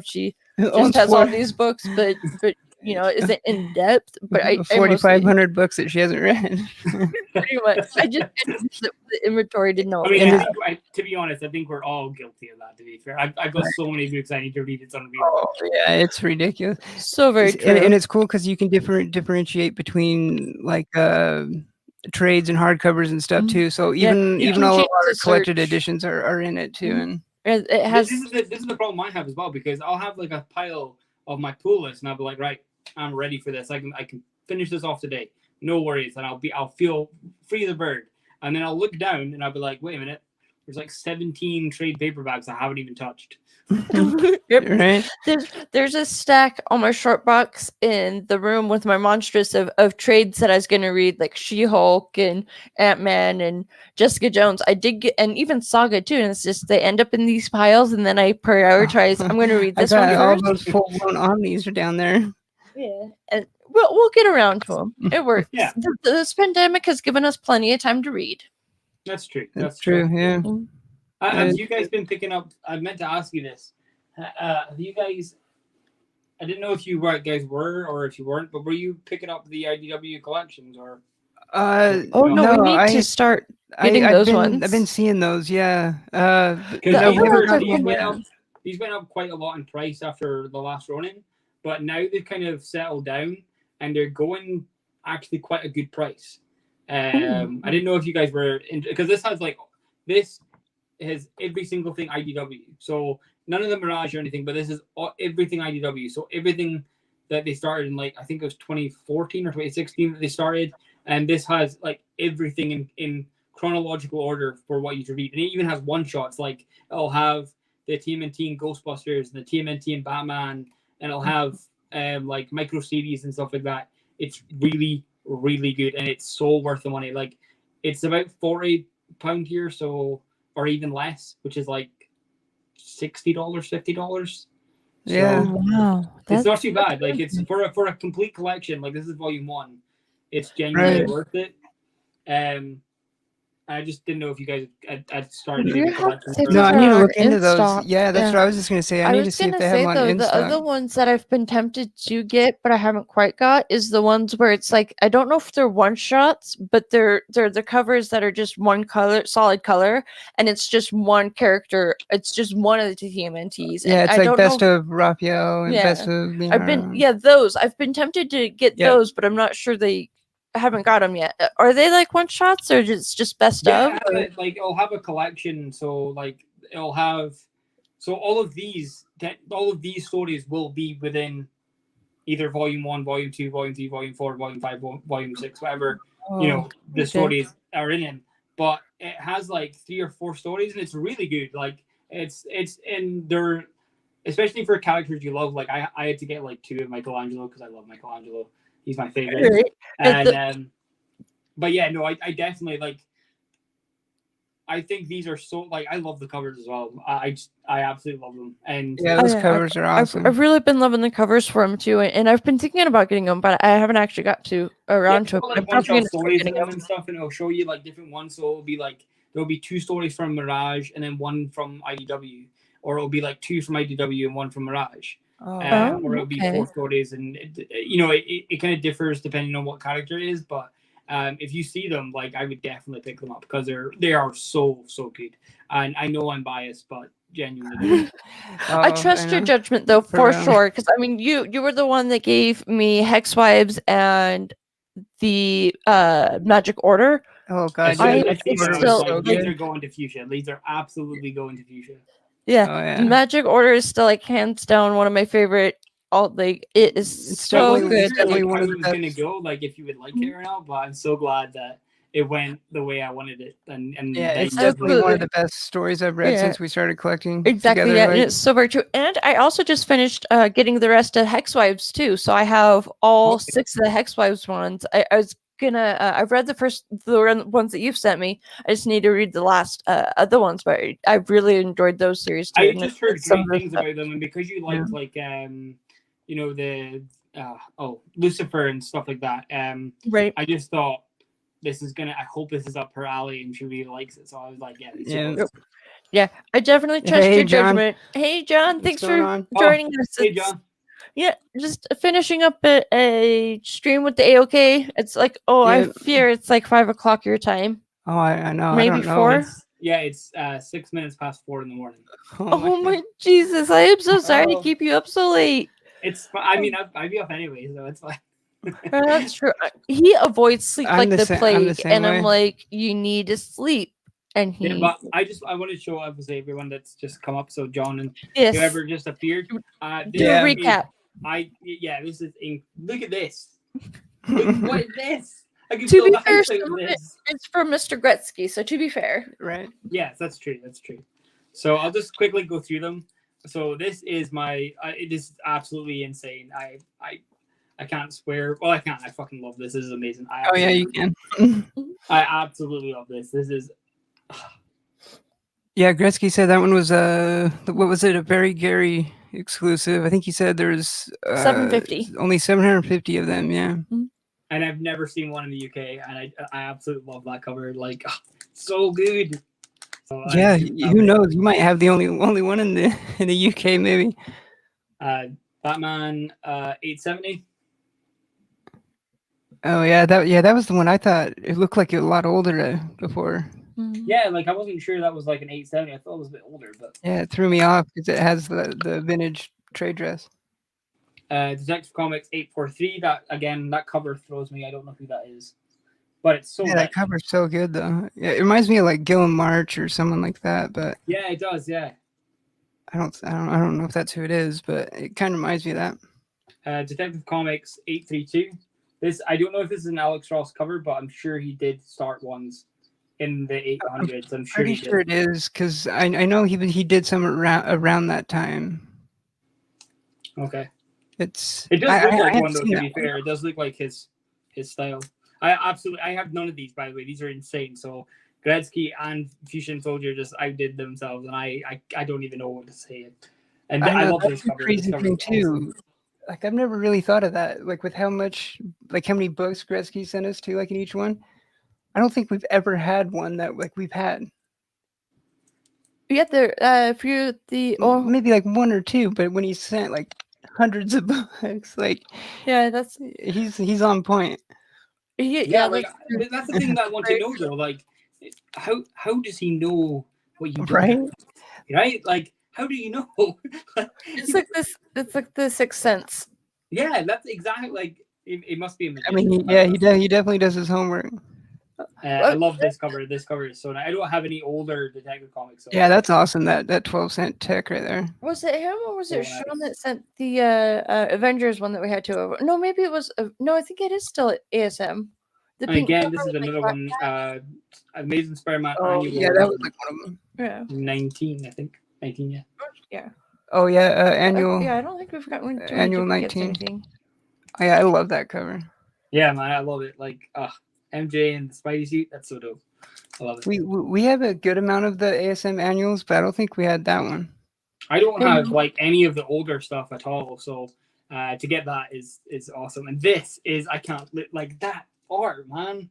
she just has all these books, but isn't in depth. But 4,500 books that she hasn't read. Pretty much. I just use it for the inventory to know. I mean, to be honest, I think we're all guilty of that, to be fair. I've got so many books I need to read. It's unreal. Oh, yeah, it's ridiculous. So very true. And it's cool because you can differentiate between like trades and hardcovers and stuff too. So even all of our collected editions are in it too. And it has. This is the problem I have as well, because I'll have like a pile of my pull list, and I'll be like, right, I'm ready for this. I can finish this off today. No worries, and I'll feel free as a bird. And then I'll look down and I'll be like, wait a minute, there's like 17 trade paperbacks I haven't even touched. Yep. Right. There's a stack on my short box in the room with my monstrous of trades that I was gonna read, like She-Hulk and Ant-Man and Jessica Jones. I did get, and even Saga too, and it's just they end up in these piles, and then I prioritize. I'm gonna read this one first. All those full-blown omnis are down there. Yeah, and we'll get around to them. It works. Yeah. This pandemic has given us plenty of time to read. That's true. That's true. Yeah. Have you guys been picking up? I meant to ask you this. You guys, I didn't know if you guys were or if you weren't, but were you picking up the IDW collections or? Oh no, we need to start getting those ones. I've been seeing those, yeah. Because no, we haven't got these one went yet. up. These went up quite a lot in price after the last Ronin, but now they've kind of settled down and they're going actually quite a good price. I didn't know if you guys were because this has every single thing IDW. So none of the Mirage or anything, but this is everything IDW. So everything that they started in I think it was 2014 or 2016 that they started, and this has everything in chronological order for what you to read, and it even has one shots. It'll have the TMNT and Ghostbusters and the TMNT and Batman, and it'll have micro series and stuff like that. It's really, really good, and it's so worth the money. It's about £40 here, so or even less, which is $60, $50. Yeah. So Wow, it's not too bad. It's for a complete collection. This is volume 1. It's genuinely worth it. I just didn't know if you guys had started to maybe collecting. No, I need to look into in those. stock. Yeah, that's what I was just gonna say. I need to see if they have one in the stock. other ones that I've been tempted to get, but I haven't quite got, is the ones where it's I don't know if they're one shots, but they're the covers that are just one color, solid color, and it's just one character. It's just one of the TMNTs. Yeah, and it's best of Raphael and best of. Those. I've been tempted to get those, but I'm not sure I haven't got them yet. Are they one shots or just best of? It'll have a collection, so it'll have all of these stories will be within either volume 1, volume 2, volume 3, volume 4, volume 5, volume 6, whatever the stories are in them. But it has 3 or 4 stories, and it's really good. It's in there, especially for characters you love. I had to get 2 of Michelangelo because I love Michelangelo. He's my favorite. Right. And but yeah, no, I definitely I think these are so I love the covers as well. I absolutely love them. And yeah, those covers are awesome. I've really been loving the covers for them too, and I've been thinking about getting them, but I haven't actually got around to it. I'm probably going to stories in them and stuff, and it'll show you different ones. So it'll be there'll be 2 stories from Mirage and then 1 from IDW, or it'll be 2 from IDW and 1 from Mirage. Or it'll be 4 stories, and it kind of differs depending on what character it is. But if you see them, I would definitely pick them up because they are so good. And I know I'm biased, but genuinely, I trust your judgment though for sure. Because I mean, you were the one that gave me Hex Wives and the Magic Order. Oh god, these are going to fuchsia. These are absolutely going to fuchsia. Yeah, Magic Order is still hands down one of my favorite. It is so good. It's definitely one of the best. Gonna go if you would like it or not, but I'm so glad that it went the way I wanted it. And yeah, it's definitely one of the best stories I've read since we started collecting. Exactly, together, and it's so very true. And I also just finished getting the rest of Hex Wives too, so I have all 6 of the Hex Wives ones. I was gonna I've read the ones that you've sent me. I just need to read the last other ones, but I've really enjoyed those series too. I just heard great things about them, and because you like the Lucifer and stuff like that, right, I just thought I hope this is up her alley and she really likes it, so I was yeah, I definitely trust your judgment. Hey John, thanks for joining us. Hey John. Yeah, just finishing up a stream with the AOK. It's I fear it's 5 o'clock your time. Oh, I know. Maybe I don't 4. It's 6 minutes past 4 in the morning. Oh my Jesus! I am so sorry to keep you up so late. It's. I mean, I'd be up anyway, so it's fine. That's true. He avoids sleep the plague, and I'm like, you need to sleep. And he. Yeah, but I want to show obviously everyone that's just come up. So John and whoever just appeared. Do a recap. This is. Look at this. What is this? To be fair, it's from Mr. Gretzky. So to be fair, right? Yes, that's true. That's true. So I'll just quickly go through them. So this is my. It is absolutely insane. I can't swear. Well, I can't. I fucking love this. This is amazing. You can. I absolutely love this. This is. Yeah, Gretzky said that one was what was it? A very Gary exclusive. I think he said there's 750. Only 750 of them. Yeah. And I've never seen one in the UK, and I absolutely love that cover. So good. So, Yeah, who knows? You might have the only one in the UK, maybe. Batman 870. Oh yeah, that was the one I thought it looked like a lot older before. Yeah, like I wasn't sure that was like an 870. I thought it was a bit older, but Yeah, it threw me off because it has the vintage trade dress. Detective Comics 843. That again, that cover throws me. I don't know who that is, but it's so Yeah, that nice. cover's so good though. Yeah, it reminds me of like Gillen March or someone like that, but Yeah, it does. Yeah. I don't know if that's who it is, but it kind of reminds me of that. Detective Comics 832. This I don't know if this is an Alex Ross cover, but I'm sure he did start ones in the 800s. I'm sure Pretty he sure did. it is because I know he did some around that time. Okay. It does look like I one though. seen To that be fair, it does look like his style. I have none of these, by the way. These are insane. So Gretzky and Fusion Soldier just outdid themselves, and I don't even know what to say. And I love that's this the cover. crazy This cover thing is awesome. too. Like I've never really thought of that. Like with how many books Gretzky sent us to, like in each one. I don't think we've ever had one that like we've had. Yeah, there. If you Maybe like one or two, but when he sent like hundreds of books, like yeah, that's he's on point. Yeah, like that's the thing that I want to know though. Like, how does he know what you don't Right? have? Right? Like, how do you know? it's like this. It's like the Sixth Sense. Yeah, that's exactly like it must be a magician. I mean, he definitely does his homework. I love this cover. This cover is so nice. I don't have any older Detective Comics. So Yeah, that's awesome. That 12-cent tech right there. Was it him or was it So Sean nice. that sent the Avengers one that we had to? No, maybe it was. No, I think it is still at ASM. The And pink again, cover this is with, like, another black one. cat. Amazing Spider-Man Oh annual. yeah, that was like one of them. Yeah. 19, I think. 19, yeah. Yeah. Oh yeah, annual. Yeah, I don't think we've gotten too many Annual duplicates 19. anything. Oh, yeah, I love that cover. Yeah, man, I love it. Like, MJ and the Spidey suit. That's so dope. I love it. We have a good amount of the ASM annuals, but I don't think we had that one. I don't have like any of the older stuff at all, so to get that is awesome. And this is I can't like that art, man.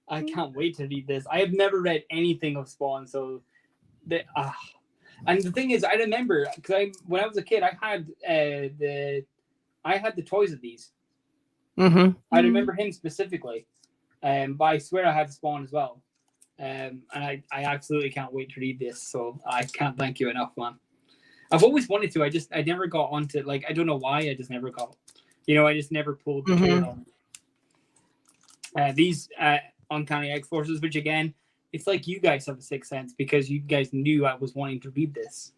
I can't wait to read this. I have never read anything of Spawn, so and the thing is, I remember because when I was a kid, I had the toys of these. Mm-hmm. I remember him specifically, but I swear I had Spawn as well. And I absolutely can't wait to read this. So I can't thank you enough, man. I've always wanted to. I never got onto like I don't know why. I just never got. I just never pulled the trigger on these Uncanny X-Forces, which again, it's like you guys have a sixth sense because you guys knew I was wanting to read this.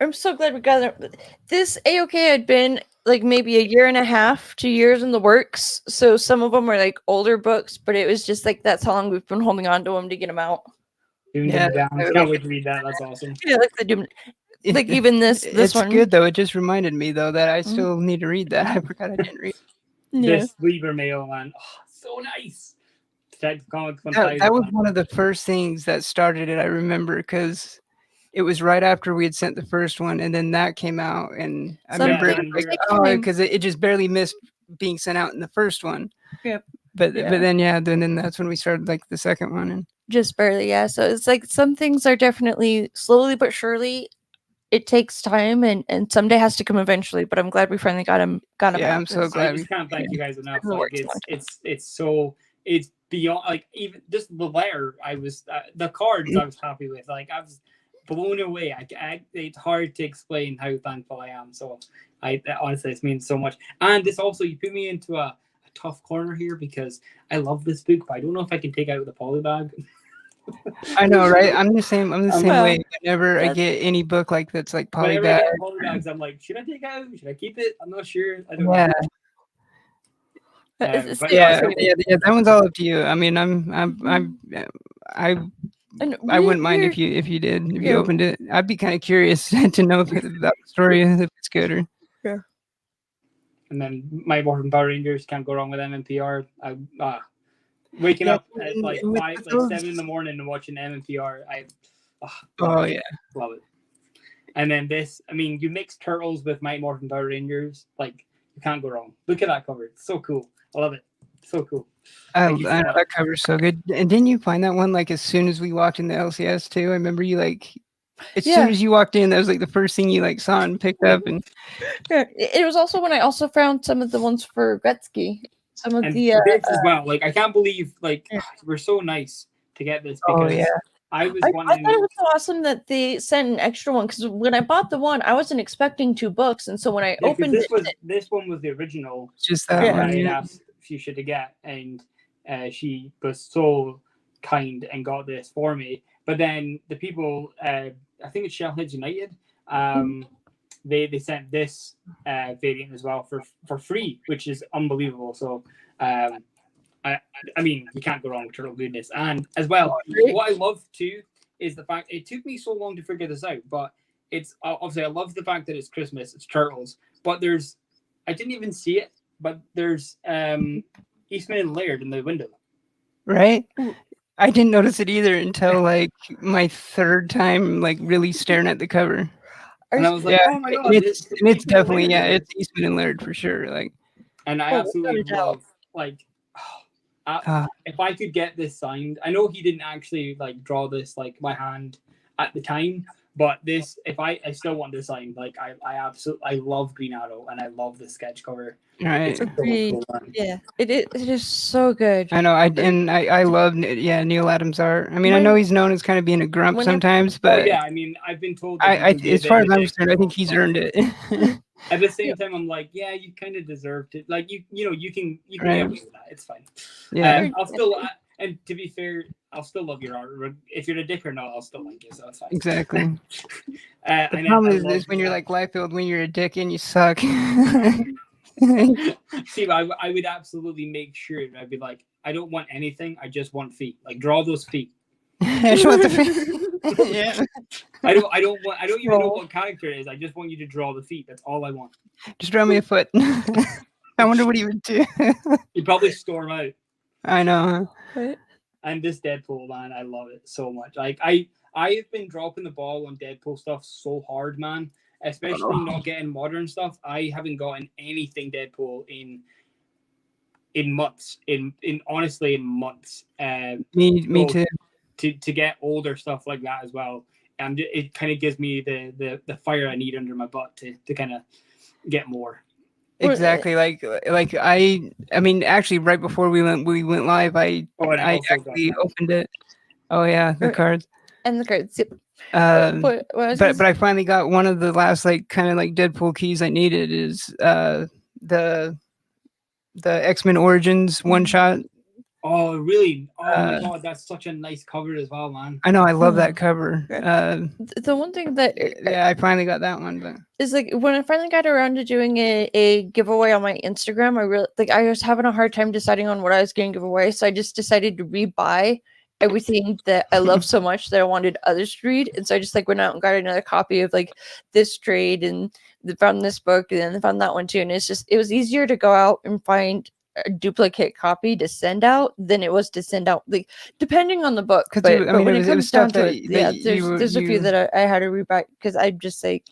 I'm so glad we got it. This AOK had been like maybe a year and a half, 2 years in the works. So some of them were like older books, but it was just like that's how long we've been holding on to them to get them out. Yeah, can't wait to read that. That's awesome. Yeah, like the Doom. Like even this it's one. good though. It just reminded me though that I still need to read that. I forgot I didn't read. This Weaver Mail, man. Oh, so nice. Detective Comics 1000. That was one of the first things that started it. I remember because it was right after we had sent the first one, and then that came out, and I remember because it just barely missed being sent out in the first one. Yep. But then that's when we started like the second one, and just barely, yeah. So it's like some things are definitely slowly but surely. It takes time, and someday has to come eventually. But I'm glad we finally got him. Yeah, I'm so glad. I just can't thank you guys enough. Like it's beyond like even just the letter. I was the cards. I was happy with. Like I was blown away. It's hard to explain how thankful I am. So honestly, this means so much. And this also you put me into a tough corner here because I love this book, but I don't know if I can take out the polybag. I know, right? I'm the same way. Whenever I get any book like that's like polybag, whenever I get polybags, I'm like, should I take it out? Should I keep it? I'm not sure. I don't know. That one's all up to you. I mean, I wouldn't mind if you did if you opened it. I'd be kind of curious to know about the story if it's good or. Yeah. And then my Morphin Power Rangers, can't go wrong with MMPR. Waking up at like 7 in the morning and watching MMPR, love it. And then this, I mean, you mix Turtles with Mighty Morphin Power Rangers, like you can't go wrong. Look at that cover; it's so cool. I love it. So cool. Thank you so know much. that cover's so good. And didn't you find that one like as soon as we walked in the LCS too? I remember you like as soon Yeah. as you walked in, that was like the first thing you like saw and picked up. And Yeah, it was also when I also found some of the ones for Gretzky. Some of And the this as well. Like I can't believe like Yeah. we're so nice to get this oh because yeah, I was I wanting. thought it was so awesome that they sent an extra one because when I bought the one, I wasn't expecting 2 books, and so when I Yeah, 'cause opened it, this one was the original just that Yeah. one. I had Yeah. asked she should get, and she was so kind and got this for me. But then the people, I think it's Shellheads United, they sent this variant as well for free, which is unbelievable. So I mean, you can't go wrong with Turtle Goodness. And as well, what I love too is the fact it took me so long to figure this out, but it's obviously I love the fact that it's Christmas, it's turtles, but I didn't even see it, but there's Eastman and Laird in the window. Right. I didn't notice it either until like my 3rd time like really staring at the cover. And I was like, Yeah, oh my god, and it's Eastman definitely and Laird. it's Eastman and Laird for sure. Like, And I absolutely love like if I could get this signed. I know he didn't actually like draw this like by hand at the time, but this if I still want this signed. Like I love Green Arrow and I love the sketch cover. right. It's so cool, man. yeah, it is so good. I know. I love Neil Adams' art. I mean, I know he's known as kind of being a grump Whenever- sometimes, Oh but yeah, I mean I've been told that I he can be a as bit far of as a I'm dick, concerned, I think he's but earned it. At the same time, I'm like, yeah, you kind of deserve to. Like you know, you can Right. get away with that. It's fine. Yeah. I'll still, and to be fair, I'll still love your art. If you're a dick or not, I'll still like you, so it's fine. Exactly. The The problem is when you're like Liefeld, when you're a dick and you suck. See, I would absolutely make sure. I'd be like, I don't want anything. I just want feet. Like, draw those feet. I just want the yeah. I don't even know what character it is. I just want you to draw the feet. That's all I want. Just draw me a foot. I wonder what he would do. You'd probably storm out. I know. Right? And this Deadpool, man, I love it so much. Like I have been dropping the ball on Deadpool stuff so hard, man. Especially not getting modern stuff. I haven't gotten anything Deadpool in months. In honestly in months. Me too. To get older stuff like that as well, and it kind of gives me the fire I need under my butt to kind of get more. Exactly. Like I mean, actually, right before we went live, I actually opened it. Oh yeah, the cards. And the cards. Yep. But I finally got one of the last like kind of like Deadpool keys I needed is the X-Men Origins one shot. Oh really? Oh my god, that's such a nice cover as well, man. I know, I love that cover. The one thing that yeah, I finally got that one, but is like when I finally got around to doing a giveaway on my Instagram, I really like I was having a hard time deciding on what I was going to give away, so I just decided to rebuy everything that I love so much that I wanted others to read, and so I just like went out and got another copy of like this trade and found this book and then found that one too, and it was easier to go out and find a duplicate copy to send out than it was to send out, like depending on the book. But when it comes down to it, yeah, there's a few that I had to rebuy because I'm just like,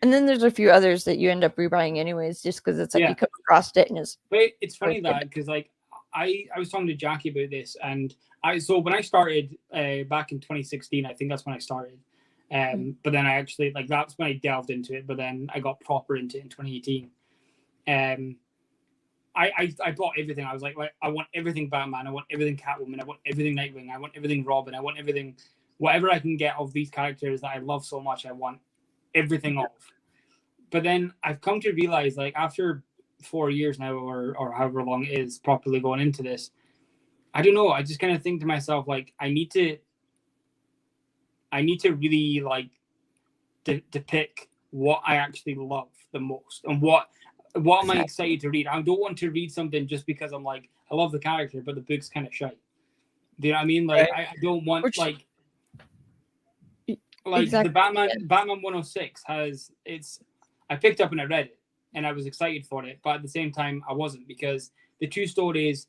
and then there's a few others that you end up rebuying anyways, just because it's like you come across it and it's funny that because like I was talking to Jackie about this, and so when I started back in 2016, I think that's when I started. But then I actually like that's when I delved into it. But then I got proper into it in 2018. I bought everything. I was like, I want everything Batman. I want everything Catwoman. I want everything Nightwing. I want everything Robin. I want everything, whatever I can get of these characters that I love so much. I want everything of. But then I've come to realize, like after 4 years now, or however long it is, properly going into this, I don't know. I just kind of think to myself, like I need to really like to pick what I actually love the most and what am I excited to read. I don't want to read something just because I'm like I love the character, but the book's kind of shite. Do you know what I mean? Like I don't want like exactly. The Batman 106 has I picked up and I read it and I was excited for it, but at the same time I wasn't, because the two stories,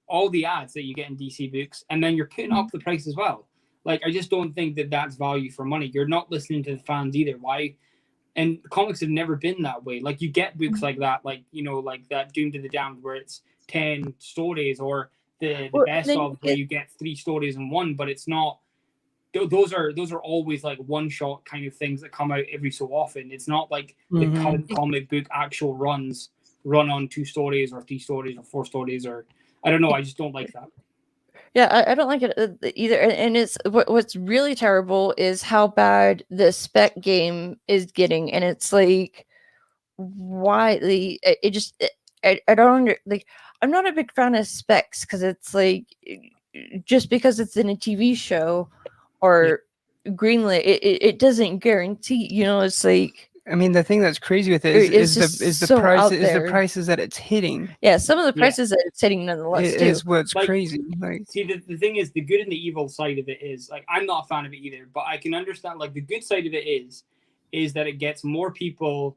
all the ads that you get in DC books, and then you're putting up the price as well. Like I just don't think that that's value for money. You're not listening to the fans either. Why And comics have never been that way. Like, you get books like that, like, you know, like that Doomed to the Damned, where it's 10 stories, or the best of, where you get 3 stories in one, but it's not. Those are always like one shot kind of things that come out every so often. It's not like the current comic book actual runs run on 2 stories or 3 stories or 4 stories, or I don't know. I just don't like that. Yeah, I don't like it either. And it's what's really terrible is how bad the spec game is getting. And it's like, why it just I don't like. I'm not a big fan of specs because it's like, just because it's in a TV show or greenlit, it doesn't guarantee. You know, it's like. I mean, the thing that's crazy with it is the prices that it's hitting. Yeah, some of the prices that it's hitting nonetheless too. Is what's like, crazy. Like, see, the thing is, the good and the evil side of it is, like, I'm not a fan of it either, but I can understand, like, the good side of it is that it gets more people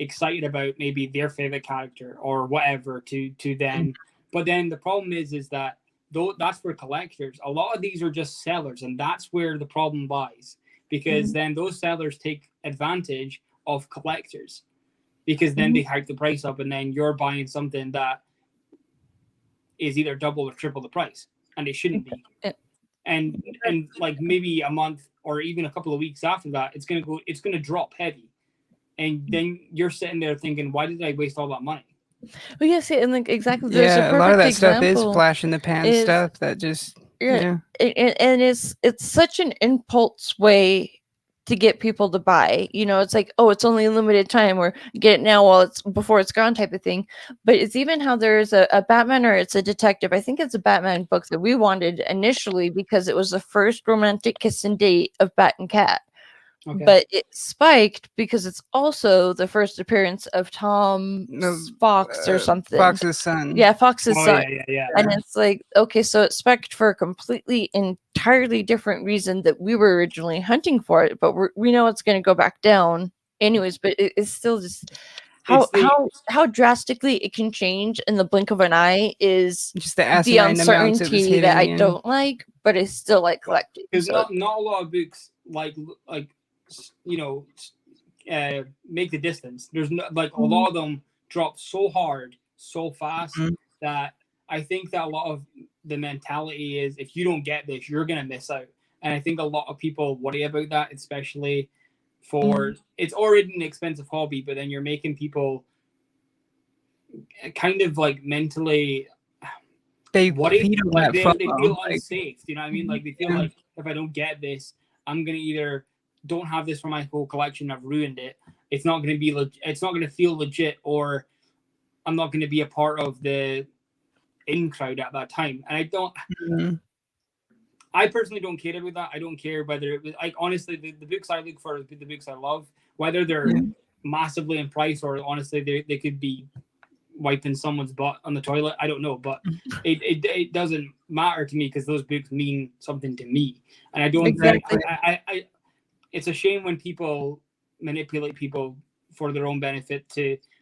excited about maybe their favorite character or whatever to then. But then the problem is that though that's for collectors, a lot of these are just sellers, and that's where the problem lies, because then those sellers take advantage of collectors, because then they hike the price up, and then you're buying something that is either double or triple the price, and it shouldn't be. And like maybe a month or even a couple of weeks after that, it's gonna drop heavy, and then you're sitting there thinking, why did I waste all that money? Well, yes, and like exactly. There's a lot of that stuff is flash in the pan stuff that just and it's such an impulse way to get people to buy. You know, it's like, oh, it's only a limited time, or get it now while it's before it's gone type of thing. But it's even how there's a Batman, or it's a detective. I think it's a Batman book that we wanted initially because it was the first romantic kiss and date of Bat and Cat. Okay. But it spiked because it's also the first appearance of Tom Fox or something. Fox's son. Yeah, Fox's son. Yeah. And it's like, okay, so it spiked for a completely, entirely different reason that we were originally hunting for it. But we know it's going to go back down anyways. But it's still just how drastically it can change in the blink of an eye is just the uncertainty that I don't like, but I still like collecting. Because not a lot of books like you know, make the distance. There's no, like, a lot of them drop so hard, so fast that I think that a lot of the mentality is, if you don't get this, you're gonna miss out. And I think a lot of people worry about that, especially for it's already an expensive hobby, but then you're making people kind of like mentally they feel unsafe. You know what I mean? Like, they feel like, if I don't get this, I'm gonna either don't have this for my whole collection, I've ruined it. It's not going to be it's not going to feel legit, or I'm not going to be a part of the in crowd at that time. And I don't I personally don't care about that. I don't care whether it was, like, honestly, the books I look for are the books I love, whether they're massively in price, or honestly they could be wiping someone's butt on the toilet. I don't know, but it doesn't matter to me, because those books mean something to me. And I don't think I it's a shame when people manipulate people for their own benefit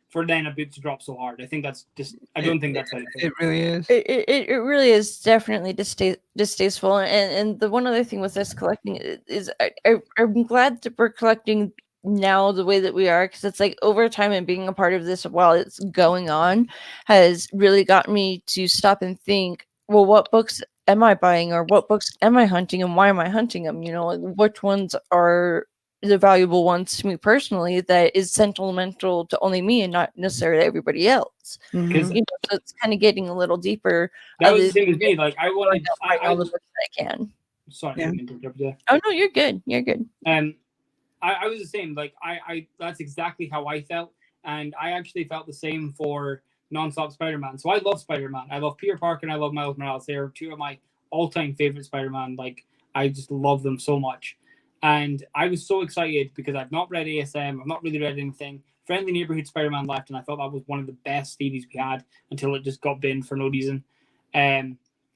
for then a book to drop so hard. I think that's just, I don't think that's how it really is. It really is definitely distasteful. And the one other thing with this collecting is I'm glad that we're collecting now the way that we are, because it's like, over time and being a part of this while it's going on has really got me to stop and think, well, what books am I buying, or what books am I hunting, and why am I hunting them? You know, like, which ones are the valuable ones to me personally that is sentimental to only me and not necessarily everybody else. You know, so it's kind of getting a little deeper. That was the same as me. Like, I wanted all the books that I can. Sorry, I didn't interrupt you. Oh no, you're good. You're good. I was the same. Like, I that's exactly how I felt, and I actually felt the same for Non-Stop Spider-Man. So I love Spider-Man. I love Peter Parker and I love Miles Morales. They are two of my all-time favorite Spider-Man. Like, I just love them so much. And I was so excited because I've not read ASM. I've not really read anything. Friendly Neighborhood Spider-Man left, and I thought that was one of the best series we had until it just got binned for no reason.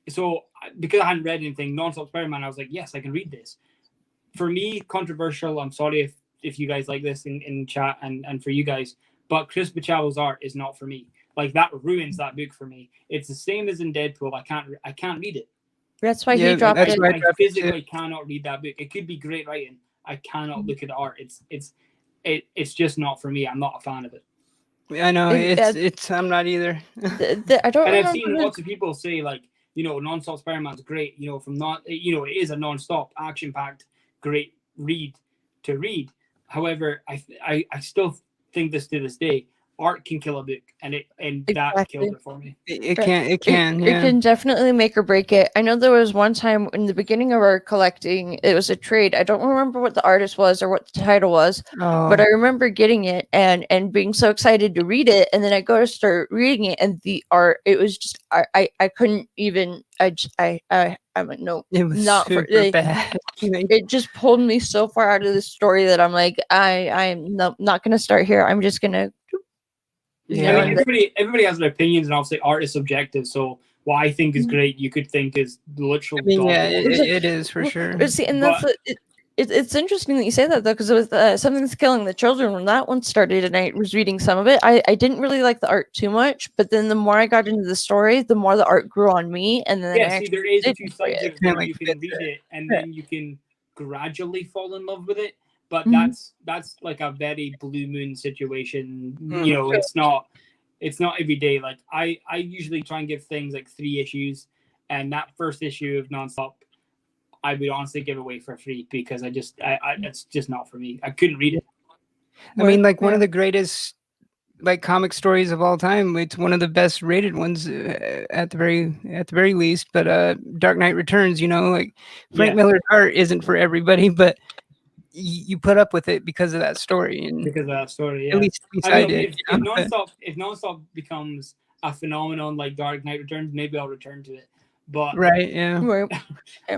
So because I hadn't read anything, Non-Stop Spider-Man, I was like, yes, I can read this. For me, controversial. I'm sorry if you guys like this in chat and for you guys, but Chris Bachalo's art is not for me. Like, that ruins that book for me. It's the same as in Deadpool. I can't read it. That's why he dropped it. I physically cannot read that book. It could be great writing. I cannot look at the art. It's it's just not for me. I'm not a fan of it. I know it's I'm not either. I don't. And remember I've seen lots of people say like, non-stop Spider-Man's great. From not, it is a non-stop action-packed great read to read. However, I still think this to this day, art can kill a book, and that killed it for me. It can It can definitely make or break it. I know there was one time in the beginning of our collecting, it was a trade. I don't remember what the artist was or what the title was, but I remember getting it and being so excited to read it, and then I go to start reading it, and the art, it was just I couldn't even. I'm like, no, it was not super for bad. it just pulled me so far out of the story that I'm like, I'm not gonna start here. I'm just gonna. Yeah. I mean, everybody has their opinions, and obviously art is subjective. So what I think is great, you could think is literal. Yeah, it is for sure. But see, and that's it's interesting that you say that though, because it was Something's Killing the Children when that one started, and I was reading some of it. I didn't really like the art too much, but then the more I got into the story, the more the art grew on me, and then there is two sides of it where like you can read it, and then you can gradually fall in love with it. But Mhm. that's like a very Blue Moon situation. Mhm. It's not every day. Like I usually try and give things like 3 issues, and that first issue of Nonstop, I would honestly give away for free because it's just not for me. I couldn't read it. I mean, like one of the greatest like comic stories of all time. It's one of the best rated ones at the very least. But Dark Knight Returns, like Frank Miller's art isn't for everybody, but you put up with it because of that story. And because of that story, yeah. At least I did. If Nonstop becomes a phenomenon like Dark Knight Returns, maybe I'll return to it. But right, yeah.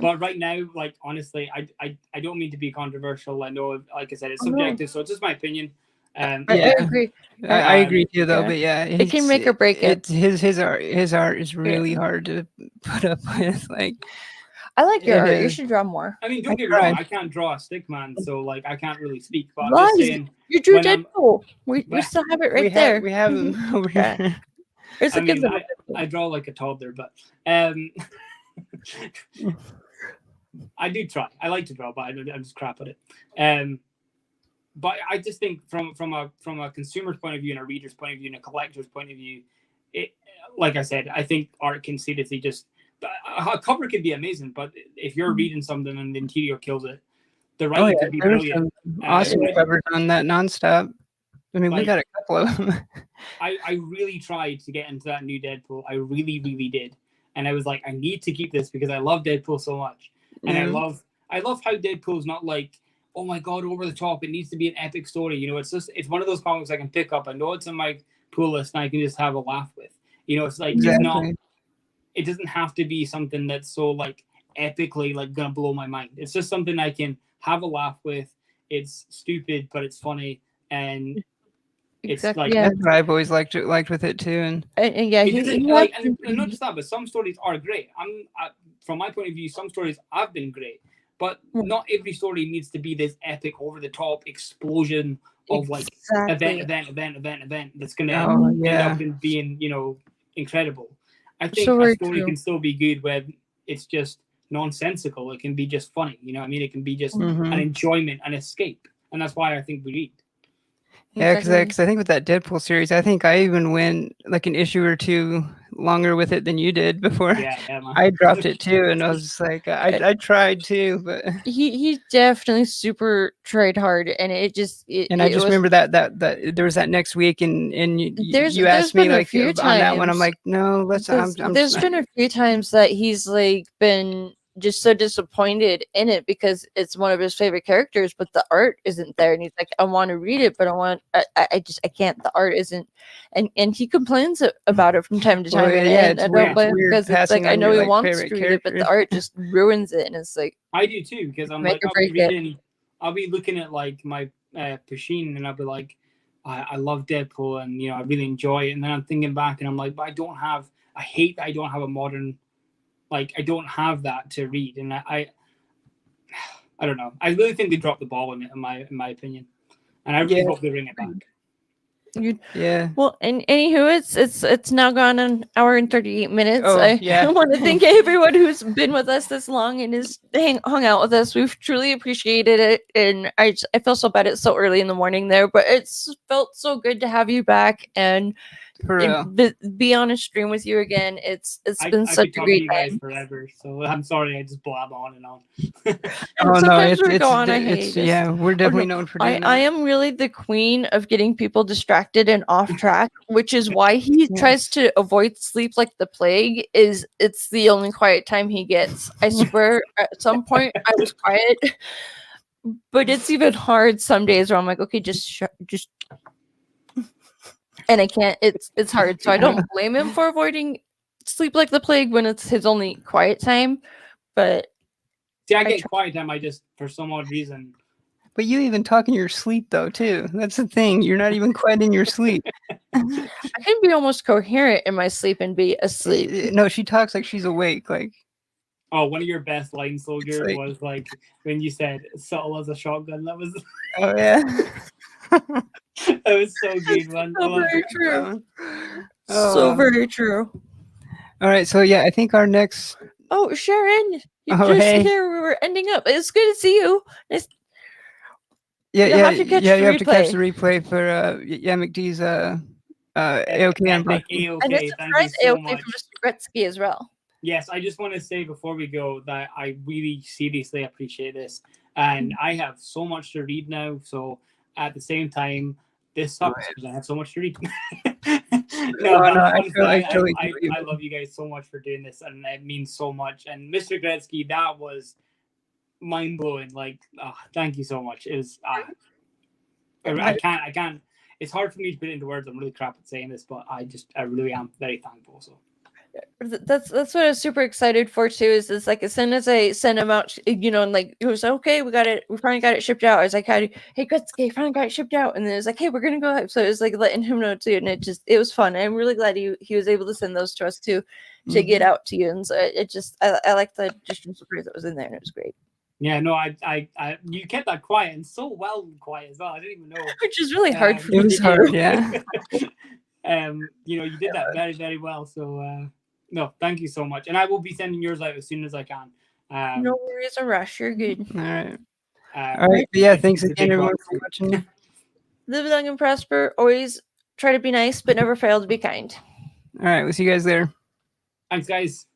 But right now, like honestly, I don't mean to be controversial. I know, like I said, it's subjective, so it's just my opinion. I agree. I agree too, though. But yeah, it can make or break it. His art is really hard to put up with. Like, I like your art. You should draw more. I mean, don't get me wrong. I can't draw a stick man, so like I can't really speak. But I'm just saying, you drew Deadpool. We still have it right there. We have him over here. I mean, I draw like a toddler, but I do try. I like to draw, but I'm just crap at it. But I just think from a consumer's point of view and a reader's point of view and a collector's point of view, like I said, I think art can seriously just a cover could be amazing, but if you're reading something and the interior kills it, the writing could be brilliant. Awesome covers on that Nonstop. I mean, we got a couple of them. I really tried to get into that new Deadpool. I really, really did. And I was like, I need to keep this because I love Deadpool so much. And I love how Deadpool's not like, oh my God, over the top. It needs to be an epic story. It's one of those comics I can pick up. I know it's in my pool list and I can just have a laugh with. It's like it doesn't have to be something that's so like epically like gonna blow my mind. It's just something I can have a laugh with. It's stupid, but it's funny. And it's like that's what I've always liked with it too, and not just that, but some stories are great. From my point of view, some stories have been great, but not every story needs to be this epic, over the top explosion of like event that's gonna end up in being incredible. I think a story can still be good when it's just nonsensical. It can be just funny. You know what I mean? It can be just an enjoyment, an escape, and that's why I think we read. Yeah, because I think with that Deadpool series, I think I even went like an issue or two longer with it than you did before. Yeah, I dropped it too, and I was just like, I tried too, but he definitely super tried hard, and I just remember that there was that next week, and you asked me like on that one, I'm like, no, let's. There's been a few times that he's like been just so disappointed in it because it's one of his favorite characters, but the art isn't there, and he's like, I want to read it, but I can't. The art isn't, and he complains about it from time to time. And I don't blame him because it's like I know he wants to read it, but the art just ruins it, and it's like I do too because I'm like I'll be looking at like my Pusheen, and I'll be like, I love Deadpool, and I really enjoy it, and then I'm thinking back, and I'm like, but I hate that I don't have a modern. Like I don't have that to read, and I don't know. I really think they dropped the ball in it, in my opinion, and I really hope they bring it back. Yeah. Well, and anywho, it's now gone an hour and 38 minutes. Oh, I yeah. want to thank everyone who's been with us this long and has hung out with us. We've truly appreciated it, and I feel so bad it's so early in the morning there, but it's felt so good to have you back and For real. be on a stream with you again. It's been I such could a talk to great you guys time. forever, so I'm sorry I just blab on and on. Oh no, Sometimes it's we go on a it's hiatus. yeah, we're definitely no, known for doing I that. am really the queen of getting people distracted and off track, which is why he tries to avoid sleep like the plague. It's the only quiet time he gets. I swear, at some point I was quiet, but it's even hard some days where I'm like, okay, just, and I can't. It's hard, so I don't blame him for avoiding sleep like the plague when it's his only quiet time. But See, I get quiet time. I just, for some odd reason. But you even talk in your sleep though too. That's the thing. You're not even quiet in your sleep. I can be almost coherent in my sleep and be asleep. No, she talks like she's awake. Like, oh, one of your best lines, Soldier, like, was like when you said "subtle as a shotgun." That was oh yeah. that was so good, man. I So loved very it. true. Oh, So very true. all right. So yeah, I think our next. Oh, Sharon, you're Oh, just hey. here. We were ending up. It's good to see you. Nice. Yeah, You'll have to catch the you have to catch the replay. replay for McD's AOK number. Epic AOK. And a Thank you surprise so AOK much. from Mr. Gretzky as well. Yes, I just want to say before we go that I really seriously appreciate this, and I have so much to read now. So at the same time, this sucks because I have so much to read. No, but honestly, I love you guys so much for doing this, and it means so much. And Mr. Gretzky, that was mind blowing. Like, thank you so much. It was. I can't. It's hard for me to put it into words. I'm really crap at saying this, but I really am very thankful. So. That's what I was super excited for too. Is like as soon as I sent him out, you know, and like it was okay, we finally got it shipped out. I was like, hey Gretzky, finally got it shipped out, and then it was like, hey, we're gonna go. So it was like letting him know too, and it was fun. I'm really glad he was able to send those to us too, to get out to you. And so I like the additional surprise that was in there, and it was great. Yeah, no, I you kept that quiet and so well quiet as well. I didn't even know, which is really hard for me. It was hard, yeah. You know, you did that very, very well. So. No, thank you so much. And I will be sending yours out as soon as I can. No worries or rush. You're good. All right. All right. Yeah, thanks again, everyone, for watching. Live long and prosper. Always try to be nice, but never fail to be kind. All right. We'll see you guys there. Thanks, guys.